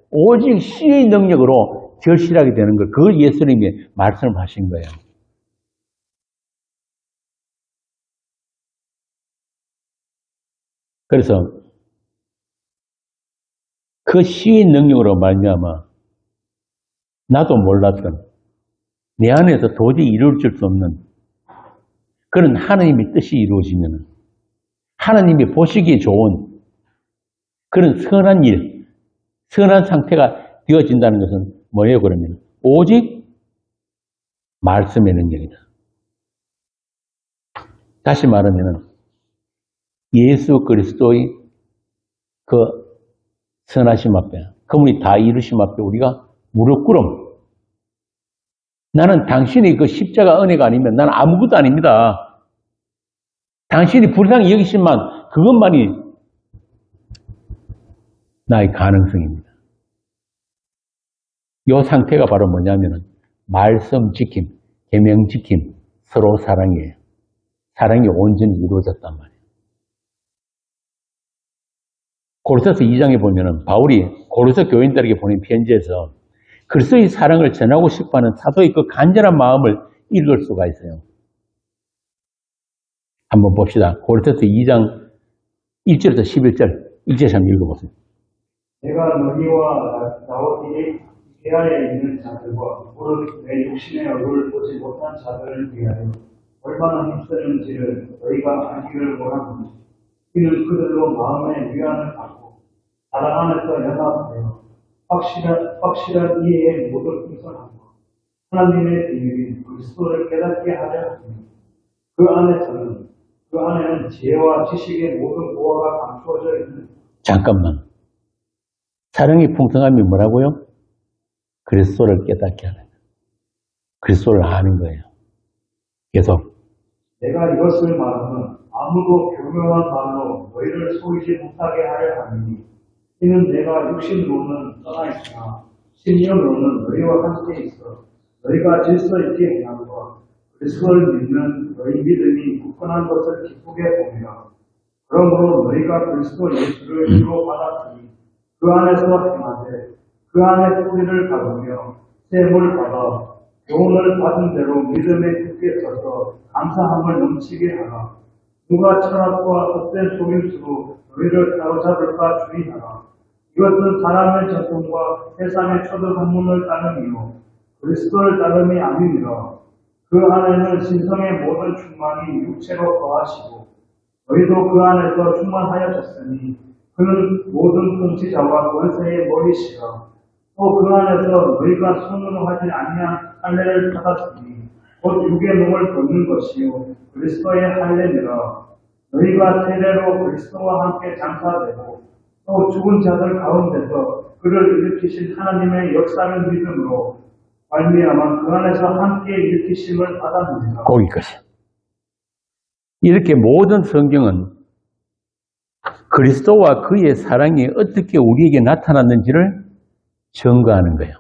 오직 씨의 능력으로 결실하게 되는 걸 그걸 예수님이 말씀하신 거예요. 그래서 그 씨의 능력으로 말미암아 나도 몰랐던 내 안에서 도저히 이루어질 수 없는 그런 하나님의 뜻이 이루어지면 하나님이 보시기에 좋은 그런 선한 일, 선한 상태가 되어진다는 것은 뭐예요 그러면? 오직 말씀의 능력이다. 다시 말하면 예수 그리스도의 그 선하심 앞에, 그분이 다 이루심 앞에 우리가 무릎 꿇음. 나는 당신의 그 십자가 은혜가 아니면 나는 아무것도 아닙니다. 당신이 불쌍히 여기시만 그것만이 나의 가능성입니다. 이 상태가 바로 뭐냐면은 말씀 지킴, 계명 지킴, 서로 사랑이에요. 사랑이 온전히 이루어졌단 말이에요. 고린도서 2장에 보면은 바울이 고린도 교인들에게 보낸 편지에서 그리스도의 사랑을 전하고 싶어하는 사도의 그 간절한 마음을 읽을 수가 있어요. 한번 봅시다. 고린도서 2장 1절에서 11절 일제히 한번 읽어보세요. 내가 너희와 라오디게아에 있는 자들과 무릇 내 육신의 얼굴을 보지 못한 자들을 위하여 얼마나 힘쓰는지를 너희가 알기를 원하노니 이는 그들로 마음의 위안을 받고 사랑 안에서 연합하여 확실한 이해의 모든 풍성함과 하나님의 비밀인 그리스도를 깨닫게 하려 하니 그 안에는 지혜와 지식의 모든 보화가 감추어져 있는. 잠깐만. 사랑의 풍성함이 뭐라고요? 그리스도를 깨닫게 하는. 그리스도를 아는 거예요. 계속. 내가 이것을 말하면 아무도 교묘한 말로 너희를 속이지 못하게 하려 하니 이는 내가 육신으로는 떠나 있으나 심령으로는 너희와 함께 있어 너희가 질서 있게 행함과 그리스도를 믿는 너희 믿음이 굳건한 것을 기쁘게 보며 그러므로 너희가 그리스도 예수를 주로 받았으니 그 안에서 행하되 그 안에 뿌리를 받으며 셈을 받아 교훈을 받은 대로 믿음에 굳게 서서 감사함을 넘치게 하라. 누가 철학과 헛된 속임수로 너희를 사로잡을까 주의하라. 이것은 사람의 전통과 세상의 초등 학문을 따름이요 그리스도를 따름이 아니니라. 그 안에는 신성의 모든 충만이 육체로 거하시고 너희도 그 안에서 충만하여졌으니 그는 모든 통치자와 권세의 머리시라. 또 그 안에서 너희가 손으로 하지 아니한 할례를 받았으니 곧 육의 몸을 걷는 것이요 그리스도의 할례니라. 너희가 세례로 그리스도와 함께 장사되고 또 죽은 자들 가운데서 그를 일으키신 하나님의 역사를 믿음으로 말미암아 그 안에서 함께 일으키심을 받았느니라. 거기까지. 이렇게 모든 성경은 그리스도와 그의 사랑이 어떻게 우리에게 나타났는지를 증거하는 거예요.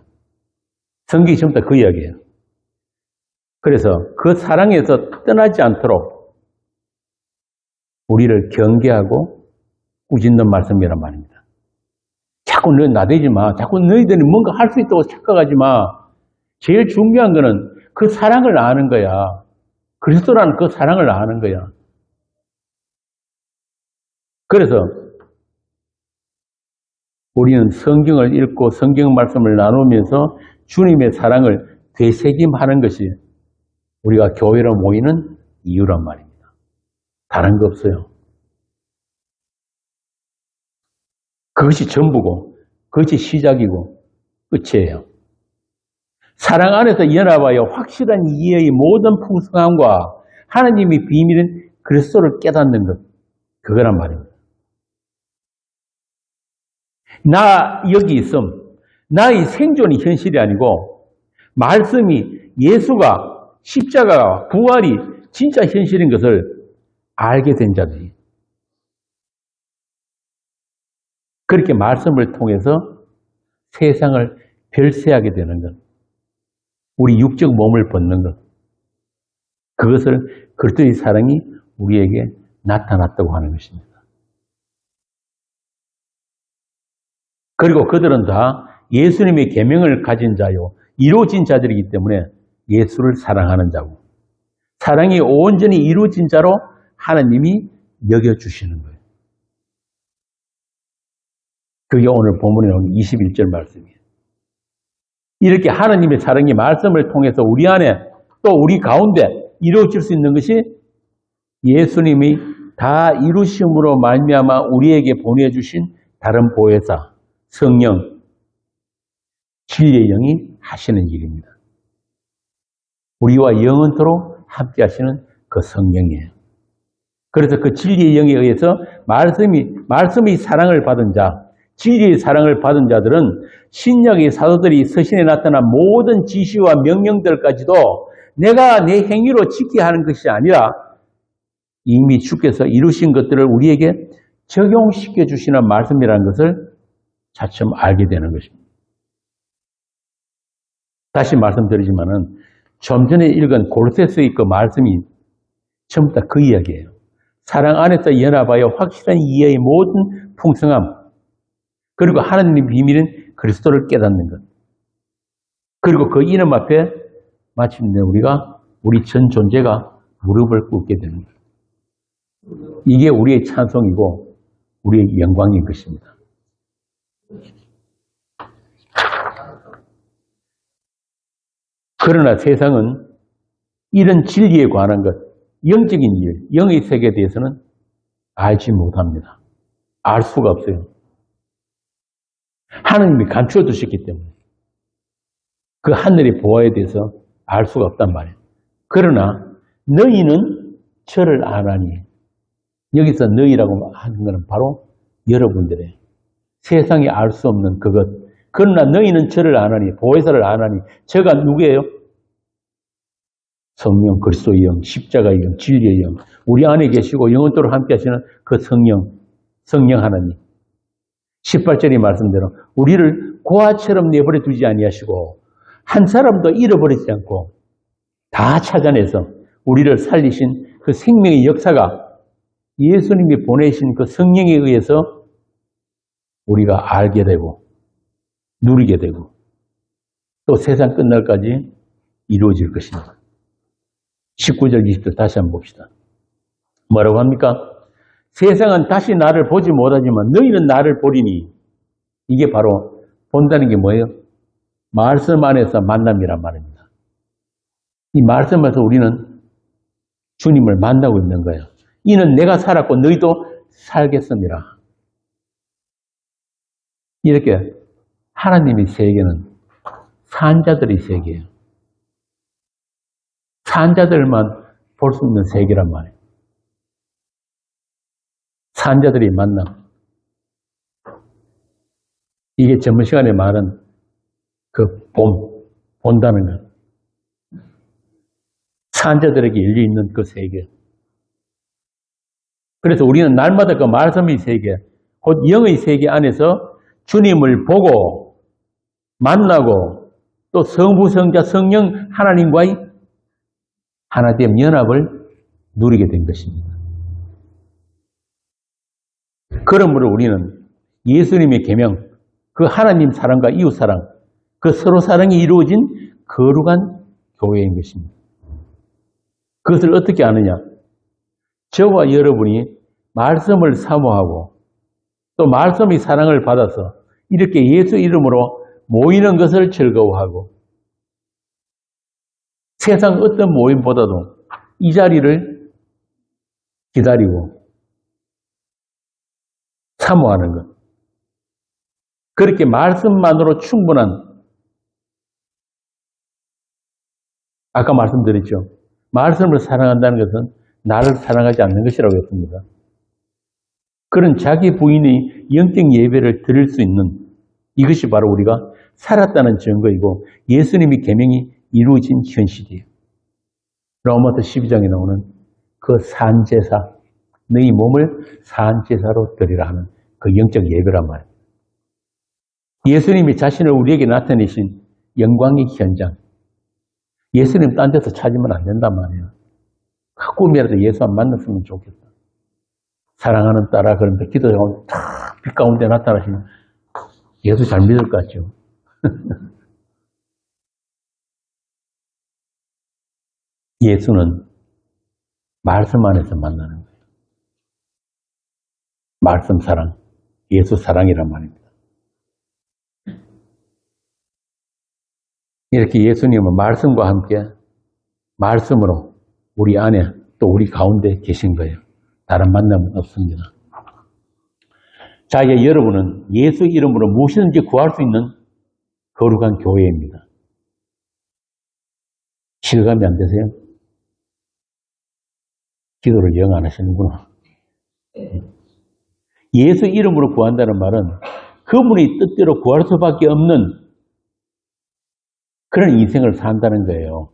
성경이 전부 다 그 이야기예요. 그래서 그 사랑에서 떠나지 않도록 우리를 경계하고 꾸짖는 말씀이란 말입니다. 자꾸 너 나대지 마. 자꾸 너희들이 뭔가 할 수 있다고 착각하지 마. 제일 중요한 거는 그 사랑을 아는 거야. 그리스도라는 그 사랑을 아는 거야. 그래서 우리는 성경을 읽고 성경 말씀을 나누면서 주님의 사랑을 되새김하는 것이 우리가 교회로 모이는 이유란 말입니다. 다른 거 없어요. 그것이 전부고 그것이 시작이고 끝이에요. 사랑 안에서 연합하여 확실한 이해의 모든 풍성함과 하나님의 비밀인 그리스도를 깨닫는 것, 그거란 말입니다. 나 여기 있음, 나의 생존이 현실이 아니고 말씀이 예수가 십자가와 부활이 진짜 현실인 것을 알게 된 자들이 그렇게 말씀을 통해서 세상을 별세하게 되는 것, 우리 육적 몸을 벗는 것, 그것을 그리스도의 사랑이 우리에게 나타났다고 하는 것입니다. 그리고 그들은 다 예수님의 계명을 가진 자요, 이루어진 자들이기 때문에 예수를 사랑하는 자고, 사랑이 온전히 이루어진 자로 하나님이 여겨주시는 거예요. 그게 오늘 본문에 나오는 21절 말씀이에요. 이렇게 하나님의 사랑이 말씀을 통해서 우리 안에 또 우리 가운데 이루어질 수 있는 것이 예수님이 다 이루심으로 말미암아 우리에게 보내주신 다른 보혜사, 성령, 진리의 영이 하시는 일입니다. 우리와 영원토록 함께 하시는 그 성령이에요. 그래서 그 진리의 영에 의해서 말씀이 사랑을 받은 자, 진리의 사랑을 받은 자들은 신약의 사도들이 서신에 나타난 모든 지시와 명령들까지도 내가 내 행위로 지켜야 하는 것이 아니라 이미 주께서 이루신 것들을 우리에게 적용시켜 주시는 말씀이라는 것을 차츰 알게 되는 것입니다. 다시 말씀드리지만은 좀 전에 읽은 골로새서의 그 말씀이 전부 다 그 이야기예요. 사랑 안에서 연합하여 확실한 이해의 모든 풍성함, 그리고 하나님의 비밀인 그리스도를 깨닫는 것, 그리고 그 이름 앞에 마침내 우리 전 존재가 무릎을 꿇게 되는 것. 이게 우리의 찬송이고 우리의 영광인 것입니다. 그러나 세상은 이런 진리에 관한 것, 영적인 일, 영의 세계에 대해서는 알지 못합니다. 알 수가 없어요. 하나님이 감추어 두셨기 때문에 그 하늘의 보화에 대해서 알 수가 없단 말이에요. 그러나 너희는 저를 아나니, 여기서 너희라고 하는 것은 바로 여러분들이에요. 세상이 알 수 없는 그것. 그러나 너희는 저를 아나니, 보혜사를 아나니, 저가 누구예요? 성령, 그리스도의 영, 십자가의 영, 진리의 영, 우리 안에 계시고 영원토록 함께 하시는 그 성령 하나님. 18절의 말씀대로 우리를 고아처럼 내버려 두지 아니하시고 한 사람도 잃어버리지 않고 다 찾아내서 우리를 살리신 그 생명의 역사가 예수님이 보내신 그 성령에 의해서 우리가 알게 되고 누리게 되고 또 세상 끝날까지 이루어질 것입니다. 19절, 20절 다시 한번 봅시다. 뭐라고 합니까? 세상은 다시 나를 보지 못하지만 너희는 나를 보리니, 이게 바로 본다는 게 뭐예요? 말씀 안에서 만남이란 말입니다. 이 말씀에서 우리는 주님을 만나고 있는 거예요. 이는 내가 살았고 너희도 살겠습니다. 이렇게 하나님의 세계는 산 자들의 세계예요. 산 자들만 볼 수 있는 세계란 말이에요. 산 자들의 만남. 이게 전문 시간에 말한 그 본다는 것. 산 자들에게 열려있는 그 세계. 그래서 우리는 날마다 그 말씀의 세계, 곧 영의 세계 안에서 주님을 보고 만나고 또 성부, 성자, 성령 하나님과의 하나됨 연합을 누리게 된 것입니다. 그러므로 우리는 예수님의 계명, 그 하나님 사랑과 이웃 사랑, 그 서로 사랑이 이루어진 거룩한 교회인 것입니다. 그것을 어떻게 아느냐? 저와 여러분이 말씀을 사모하고 또 말씀의 사랑을 받아서 이렇게 예수 이름으로 모이는 것을 즐거워하고 세상 어떤 모임보다도 이 자리를 기다리고 사모하는 것. 그렇게 말씀만으로 충분한, 아까 말씀드렸죠. 말씀을 사랑한다는 것은 나를 사랑하지 않는 것이라고 했습니다. 그런 자기 부인의 영적 예배를 드릴 수 있는 이것이 바로 우리가 살았다는 증거이고 예수님의 계명이 이루어진 현실이에요. 로마서 12장에 나오는 그 산제사, 너희 몸을 산제사로 드리라 하는 그 영적 예배란 말이에요. 예수님이 자신을 우리에게 나타내신 영광의 현장. 예수님 딴 데서 찾으면 안 된단 말이에요. 꿈이라도 예수 안 만났으면 좋겠다. 사랑하는 딸아, 그런데 기도 가운데 빛 가운데 나타나시면 예수 잘 믿을 것 같죠? 예수는 말씀 안에서 만나는 거예요. 말씀 사랑, 예수 사랑이란 말입니다. 이렇게 예수님은 말씀과 함께 말씀으로 우리 안에 또 우리 가운데 계신 거예요. 다른 만남은 없습니다. 자, 이제 여러분은 예수 이름으로 무엇이든지 구할 수 있는 거룩한 교회입니다. 실감이 안 되세요? 기도를 영 안 하시는구나. 예수 이름으로 구한다는 말은 그분의 뜻대로 구할 수밖에 없는 그런 인생을 산다는 거예요.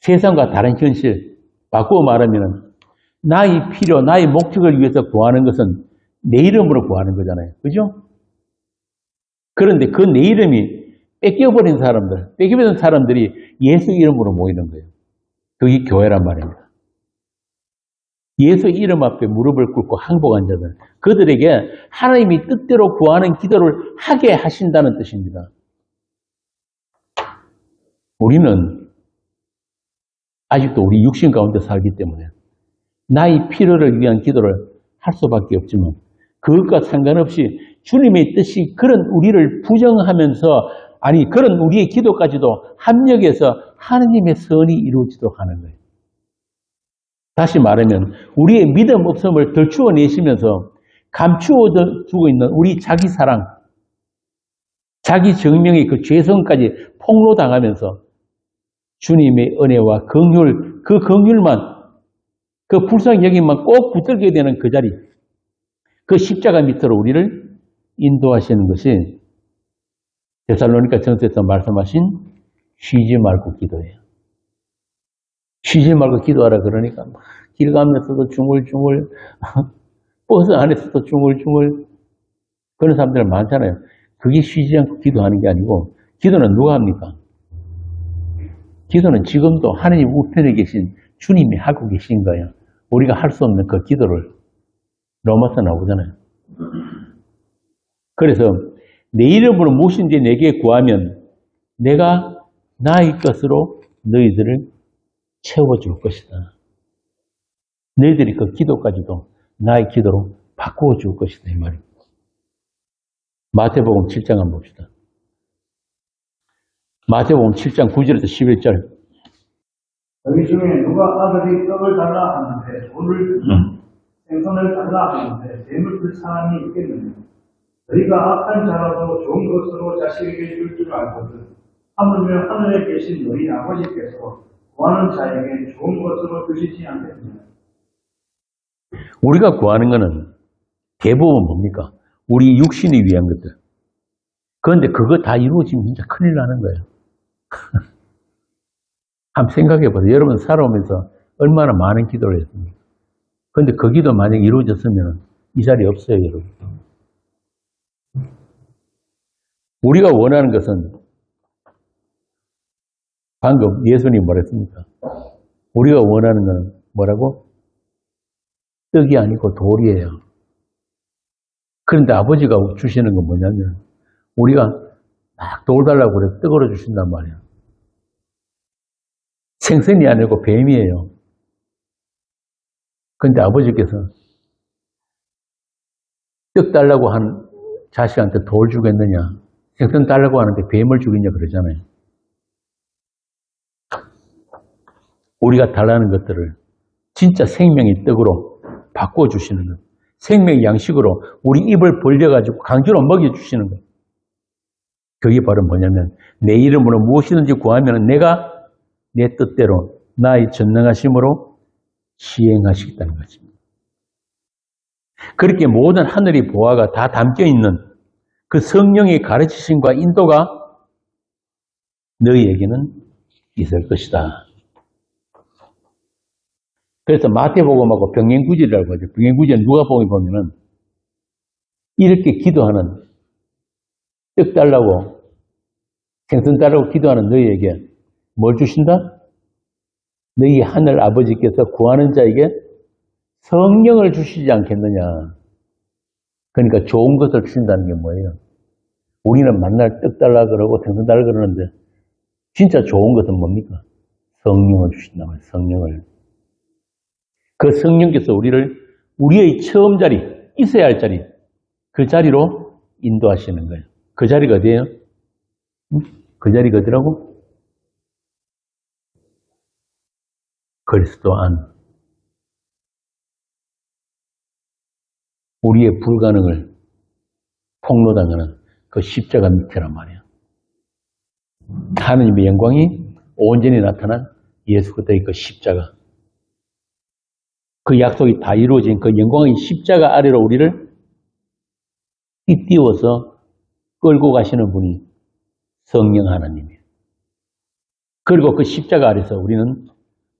세상과 다른 현실, 바꾸어 말하면 나의 필요, 나의 목적을 위해서 구하는 것은 내 이름으로 구하는 거잖아요. 그죠? 그런데 그 내 이름이 뺏겨버린 사람들, 뺏겨버린 사람들이 예수 이름으로 모이는 거예요. 그게 교회란 말입니다. 예수 이름 앞에 무릎을 꿇고 항복한 자들, 그들에게 하나님이 뜻대로 구하는 기도를 하게 하신다는 뜻입니다. 우리는 아직도 우리 육신 가운데 살기 때문에 나의 필요를 위한 기도를 할 수밖에 없지만 그것과 상관없이 주님의 뜻이 그런 우리를 부정하면서 그런 우리의 기도까지도 합력해서 하느님의 선이 이루어지도록 하는 거예요. 다시 말하면 우리의 믿음 없음을 덜추어내시면서 감추어 두고 있는 우리 자기 사랑, 자기 정명의 그 죄성까지 폭로당하면서 주님의 은혜와 긍휼, 그 긍휼만, 그 불쌍히 여김만 꼭 붙들게 되는 그 자리, 그 십자가 밑으로 우리를 인도하시는 것이 데살로니가 전서에서 말씀하신 쉬지 말고 기도해요. 쉬지 말고 기도하라 그러니까 막 길 가면서도 중얼중얼, 버스 안에서도 중얼중얼 그런 사람들 많잖아요. 그게 쉬지 않고 기도하는 게 아니고 기도는 누가 합니까? 기도는 지금도 하나님 우편에 계신 주님이 하고 계신 거예요. 우리가 할 수 없는 그 기도를 로마서 나오잖아요. 그래서 내 이름으로 무엇인지 내게 구하면 내가 나의 것으로 너희들을 채워줄 것이다. 너희들이 그 기도까지도 나의 기도로 바꾸어 줄 것이다. 이 말입니다. 마태복음 7장 한번 봅시다. 마태복음 7장 9절에서 11절. 너희 중에 누가 아들이 떡을 달라 하는데 돌을 생선을 달라 하는데 뱀을 줄 사람이 있겠느냐? 너희가 악한 자라도 좋은 것으로 자식에게 줄 줄 알거든. 하물며 하늘에 계신 너희 아버지께서 구하는 자에게 좋은 것으로 주시지 않겠느냐? 우리가 구하는 것은 대부분 뭡니까? 우리 육신이 위한 것들. 그런데 그거 다 이루어지면 진짜 큰일 나는 거예요. 한번 생각해 보세요. 여러분 살아오면서 얼마나 많은 기도를 했습니까? 그런데 그 기도 만약에 이루어졌으면 이 자리에 없어요, 여러분. 우리가 원하는 것은 방금 예수님이 뭐랬습니까? 우리가 원하는 건 뭐라고? 떡이 아니고 돌이에요. 그런데 아버지가 주시는 건 뭐냐면 우리가 막 돌 달라고 그래 떡으로 주신단 말이야. 생선이 아니고 뱀이에요. 그런데 아버지께서 떡 달라고 한 자식한테 돌 주겠느냐, 생선 달라고 하는데 뱀을 주겠냐 그러잖아요. 우리가 달라는 것들을 진짜 생명의 떡으로 바꿔주시는 것, 생명의 양식으로 우리 입을 벌려가지고 강제로 먹여주시는 것. 그게 바로 뭐냐면 내 이름으로 무엇이든지 구하면 내가 내 뜻대로 나의 전능하심으로 시행하시겠다는 것입니다. 그렇게 모든 하늘의 보화가 다 담겨있는 그 성령의 가르치심과 인도가 너희에게는 있을 것이다. 그래서 마태복음하고 병행구절이라고 하죠. 병행구절 누가복음에 보면은 이렇게 기도하는, 떡 달라고, 생선 달라고 기도하는 너희에게 뭘 주신다? 너희 하늘 아버지께서 구하는 자에게 성령을 주시지 않겠느냐. 그러니까 좋은 것을 주신다는 게 뭐예요? 우리는 만날 떡 달라 그러고 생선 달라 그러는데 진짜 좋은 것은 뭡니까? 성령을 주신다는 거예요. 성령을. 그 성령께서 우리를 우리의 처음 자리, 있어야 할 자리, 그 자리로 인도하시는 거예요. 그 자리가 어디예요? 그 자리가 어디라고? 그리스도 안. 우리의 불가능을 폭로당하는 그 십자가 밑에란 말이에요. 하느님의 영광이 온전히 나타난 예수 그리스도의 그 십자가. 그 약속이 다 이루어진 그 영광의 십자가 아래로 우리를 띄워서 끌고 가시는 분이 성령 하나님이에요. 그리고 그 십자가 아래서 우리는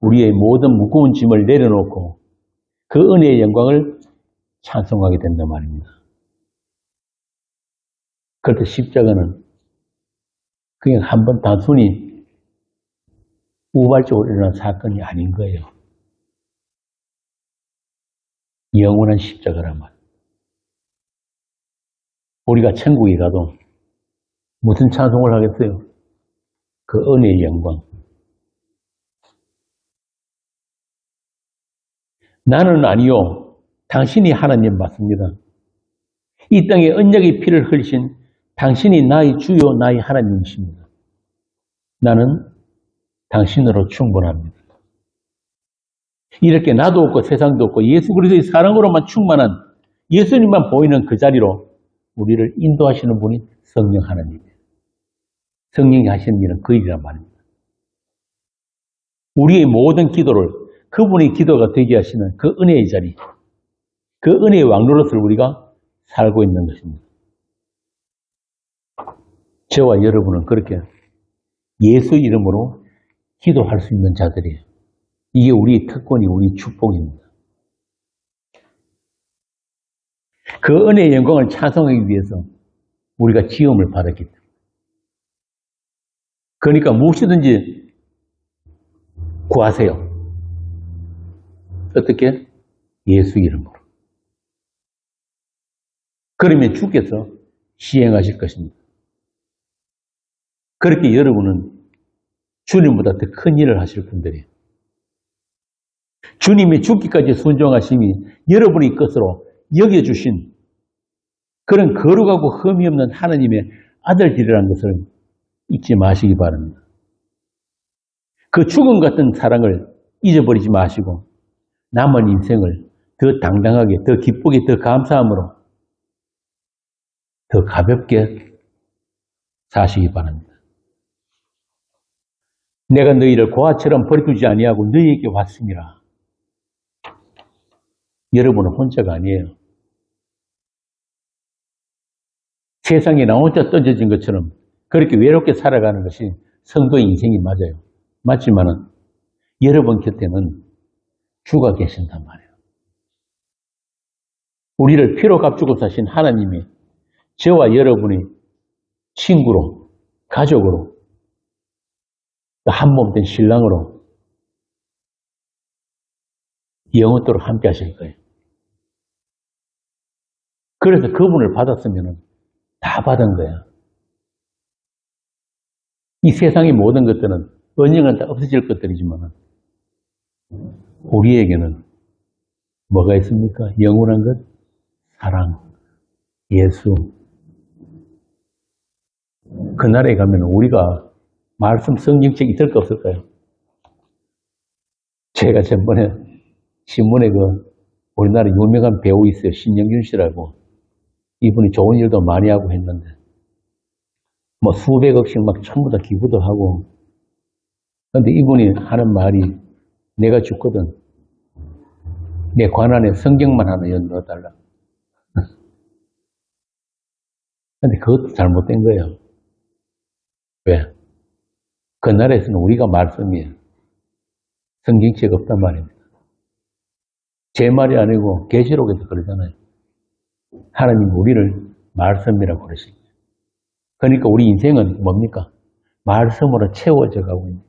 우리의 모든 무거운 짐을 내려놓고 그 은혜의 영광을 찬송하게 된단 말입니다. 그럴 때 십자가는 그냥 한번 단순히 우발적으로 일어난 사건이 아닌 거예요. 영원한 십자가란 말. 우리가 천국에 가도 무슨 찬송을 하겠어요? 그 은혜의 영광. 나는 아니요. 당신이 하나님 맞습니다. 이 땅에 언약의 피를 흘리신 당신이 나의 주요 나의 하나님이십니다. 나는 당신으로 충분합니다. 이렇게 나도 없고 세상도 없고 예수 그리스도의 사랑으로만 충만한 예수님만 보이는 그 자리로 우리를 인도하시는 분이 성령 하나님이에요. 성령이 하시는 일은 그 일이란 말입니다. 우리의 모든 기도를 그분의 기도가 되게 하시는 그 은혜의 자리, 그 은혜의 왕노릇을 우리가 살고 있는 것입니다. 저와 여러분은 그렇게 예수 이름으로 기도할 수 있는 자들이에요. 이게 우리의 특권이 우리의 축복입니다. 그 은혜의 영광을 찬송하기 위해서 우리가 지음을 받았기 때문에. 그러니까 무엇이든지 구하세요. 어떻게? 예수 이름으로. 그러면 주께서 시행하실 것입니다. 그렇게 여러분은 주님보다 더 큰 일을 하실 분들이에요. 주님이 죽기까지 순종하심이 여러분의 것으로 여겨주신 그런 거룩하고 흠이 없는 하나님의 아들들이라는 것을 잊지 마시기 바랍니다. 그 죽음 같은 사랑을 잊어버리지 마시고 남은 인생을 더 당당하게, 더 기쁘게, 더 감사함으로 더 가볍게 사시기 바랍니다. 내가 너희를 고아처럼 버려두지 아니하고 너희에게 왔습니다. 여러분은 혼자가 아니에요. 세상에 나 혼자 던져진 것처럼 그렇게 외롭게 살아가는 것이 성도의 인생이 맞아요. 맞지만은 여러분 곁에는 주가 계신단 말이에요. 우리를 피로 값주고 사신 하나님이 저와 여러분이 친구로, 가족으로, 한 몸 된 신랑으로 영원토록 함께 하실 거예요. 그래서 그분을 받았으면 다 받은 거야. 이 세상의 모든 것들은 언젠간 다 없어질 것들이지만 우리에게는 뭐가 있습니까? 영원한 것? 사랑, 예수. 그날에 가면 우리가 말씀 성경책 있을까 없을까요? 제가 전번에 신문에 우리나라 유명한 배우 있어요. 신영균 씨라고. 이분이 좋은 일도 많이 하고 했는데 뭐 수백억씩 막 전부 다 기부도 하고. 근데 이분이 하는 말이 내가 죽거든. 내 관안에 성경만 하나 넣어달라. 근데 그것도 잘못된 거예요. 왜? 그날에서는 우리가 말씀이에요. 성경책 없단 말입니다. 제 말이 아니고 계시록에서 그러잖아요. 하나님 우리를 말씀이라고 그러십니다. 그러니까 우리 인생은 뭡니까? 말씀으로 채워져 가고 있는.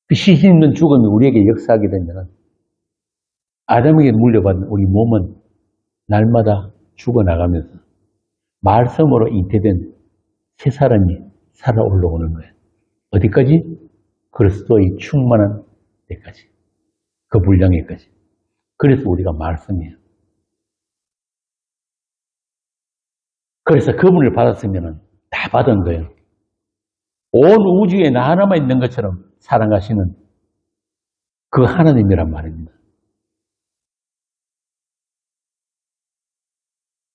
그 시신 있는 죽음이 우리에게 역사하게 되면 아담에게 물려받은 우리 몸은 날마다 죽어나가면서 말씀으로 잉태된 새 사람이 살아 올라오는 거예요. 어디까지? 그리스도의 충만한 때까지. 그 분량에까지. 그래서 우리가 말씀이에요. 그래서 그분을 받았으면 다 받은 거예요. 온 우주에 나 하나만 있는 것처럼 사랑하시는 그 하나님이란 말입니다.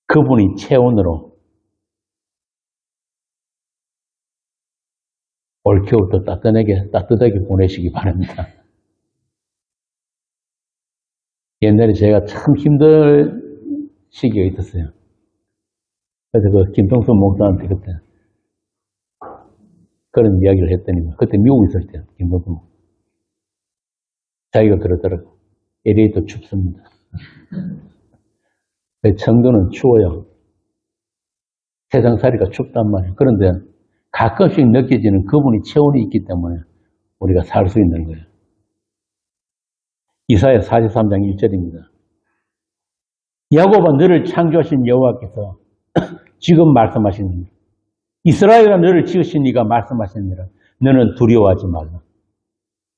그분이 체온으로 올겨울도 따뜻하게 보내시기 바랍니다. 옛날에 제가 참 힘든 시기가 있었어요. 그래서 그 김동수 목사한테 그때 그런 이야기를 했더니 그때 미국에 있을 때 김동수 목사 자기가 그러더라고. LA도 춥습니다. 청도는 추워요. 세상살이가 춥단 말이에요. 그런데 가끔씩 느껴지는 그분이 체온이 있기 때문에 우리가 살 수 있는 거예요. 이사야 43장 1절입니다. 야곱아 너를 창조하신 여호와께서 지금 말씀하시느니라. 이스라엘아 너를 지으신 이가 말씀하시느니라. 너는 두려워하지 말라.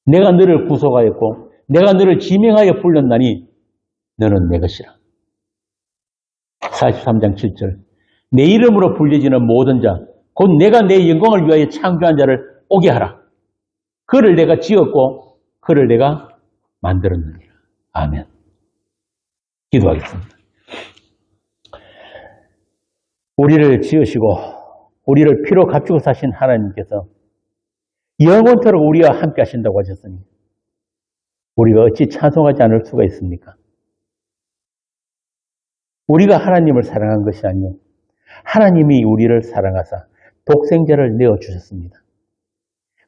내가 너를 구속하였고 내가 너를 지명하여 불렀나니 너는 내 것이라. 43장 7절 내 이름으로 불려지는 모든 자 곧 내가 내 영광을 위하여 창조한 자를 오게 하라. 그를 내가 지었고 그를 내가 만들었느니라. 아멘. 기도하겠습니다. 우리를 지으시고 우리를 피로 값주고 사신 하나님께서 영원토록 우리와 함께 하신다고 하셨으니 우리가 어찌 찬송하지 않을 수가 있습니까? 우리가 하나님을 사랑한 것이 아니요 하나님이 우리를 사랑하사 독생자를 내어주셨습니다.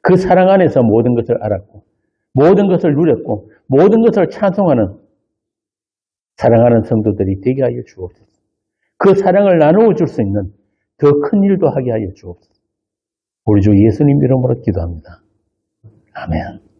그 사랑 안에서 모든 것을 알았고 모든 것을 누렸고 모든 것을 찬송하는 사랑하는 성도들이 되게 하여 주옵소서. 그 사랑을 나누어 줄 수 있는 더 큰 일도 하게 하여 주옵소서. 우리 주 예수님 이름으로 기도합니다. 아멘.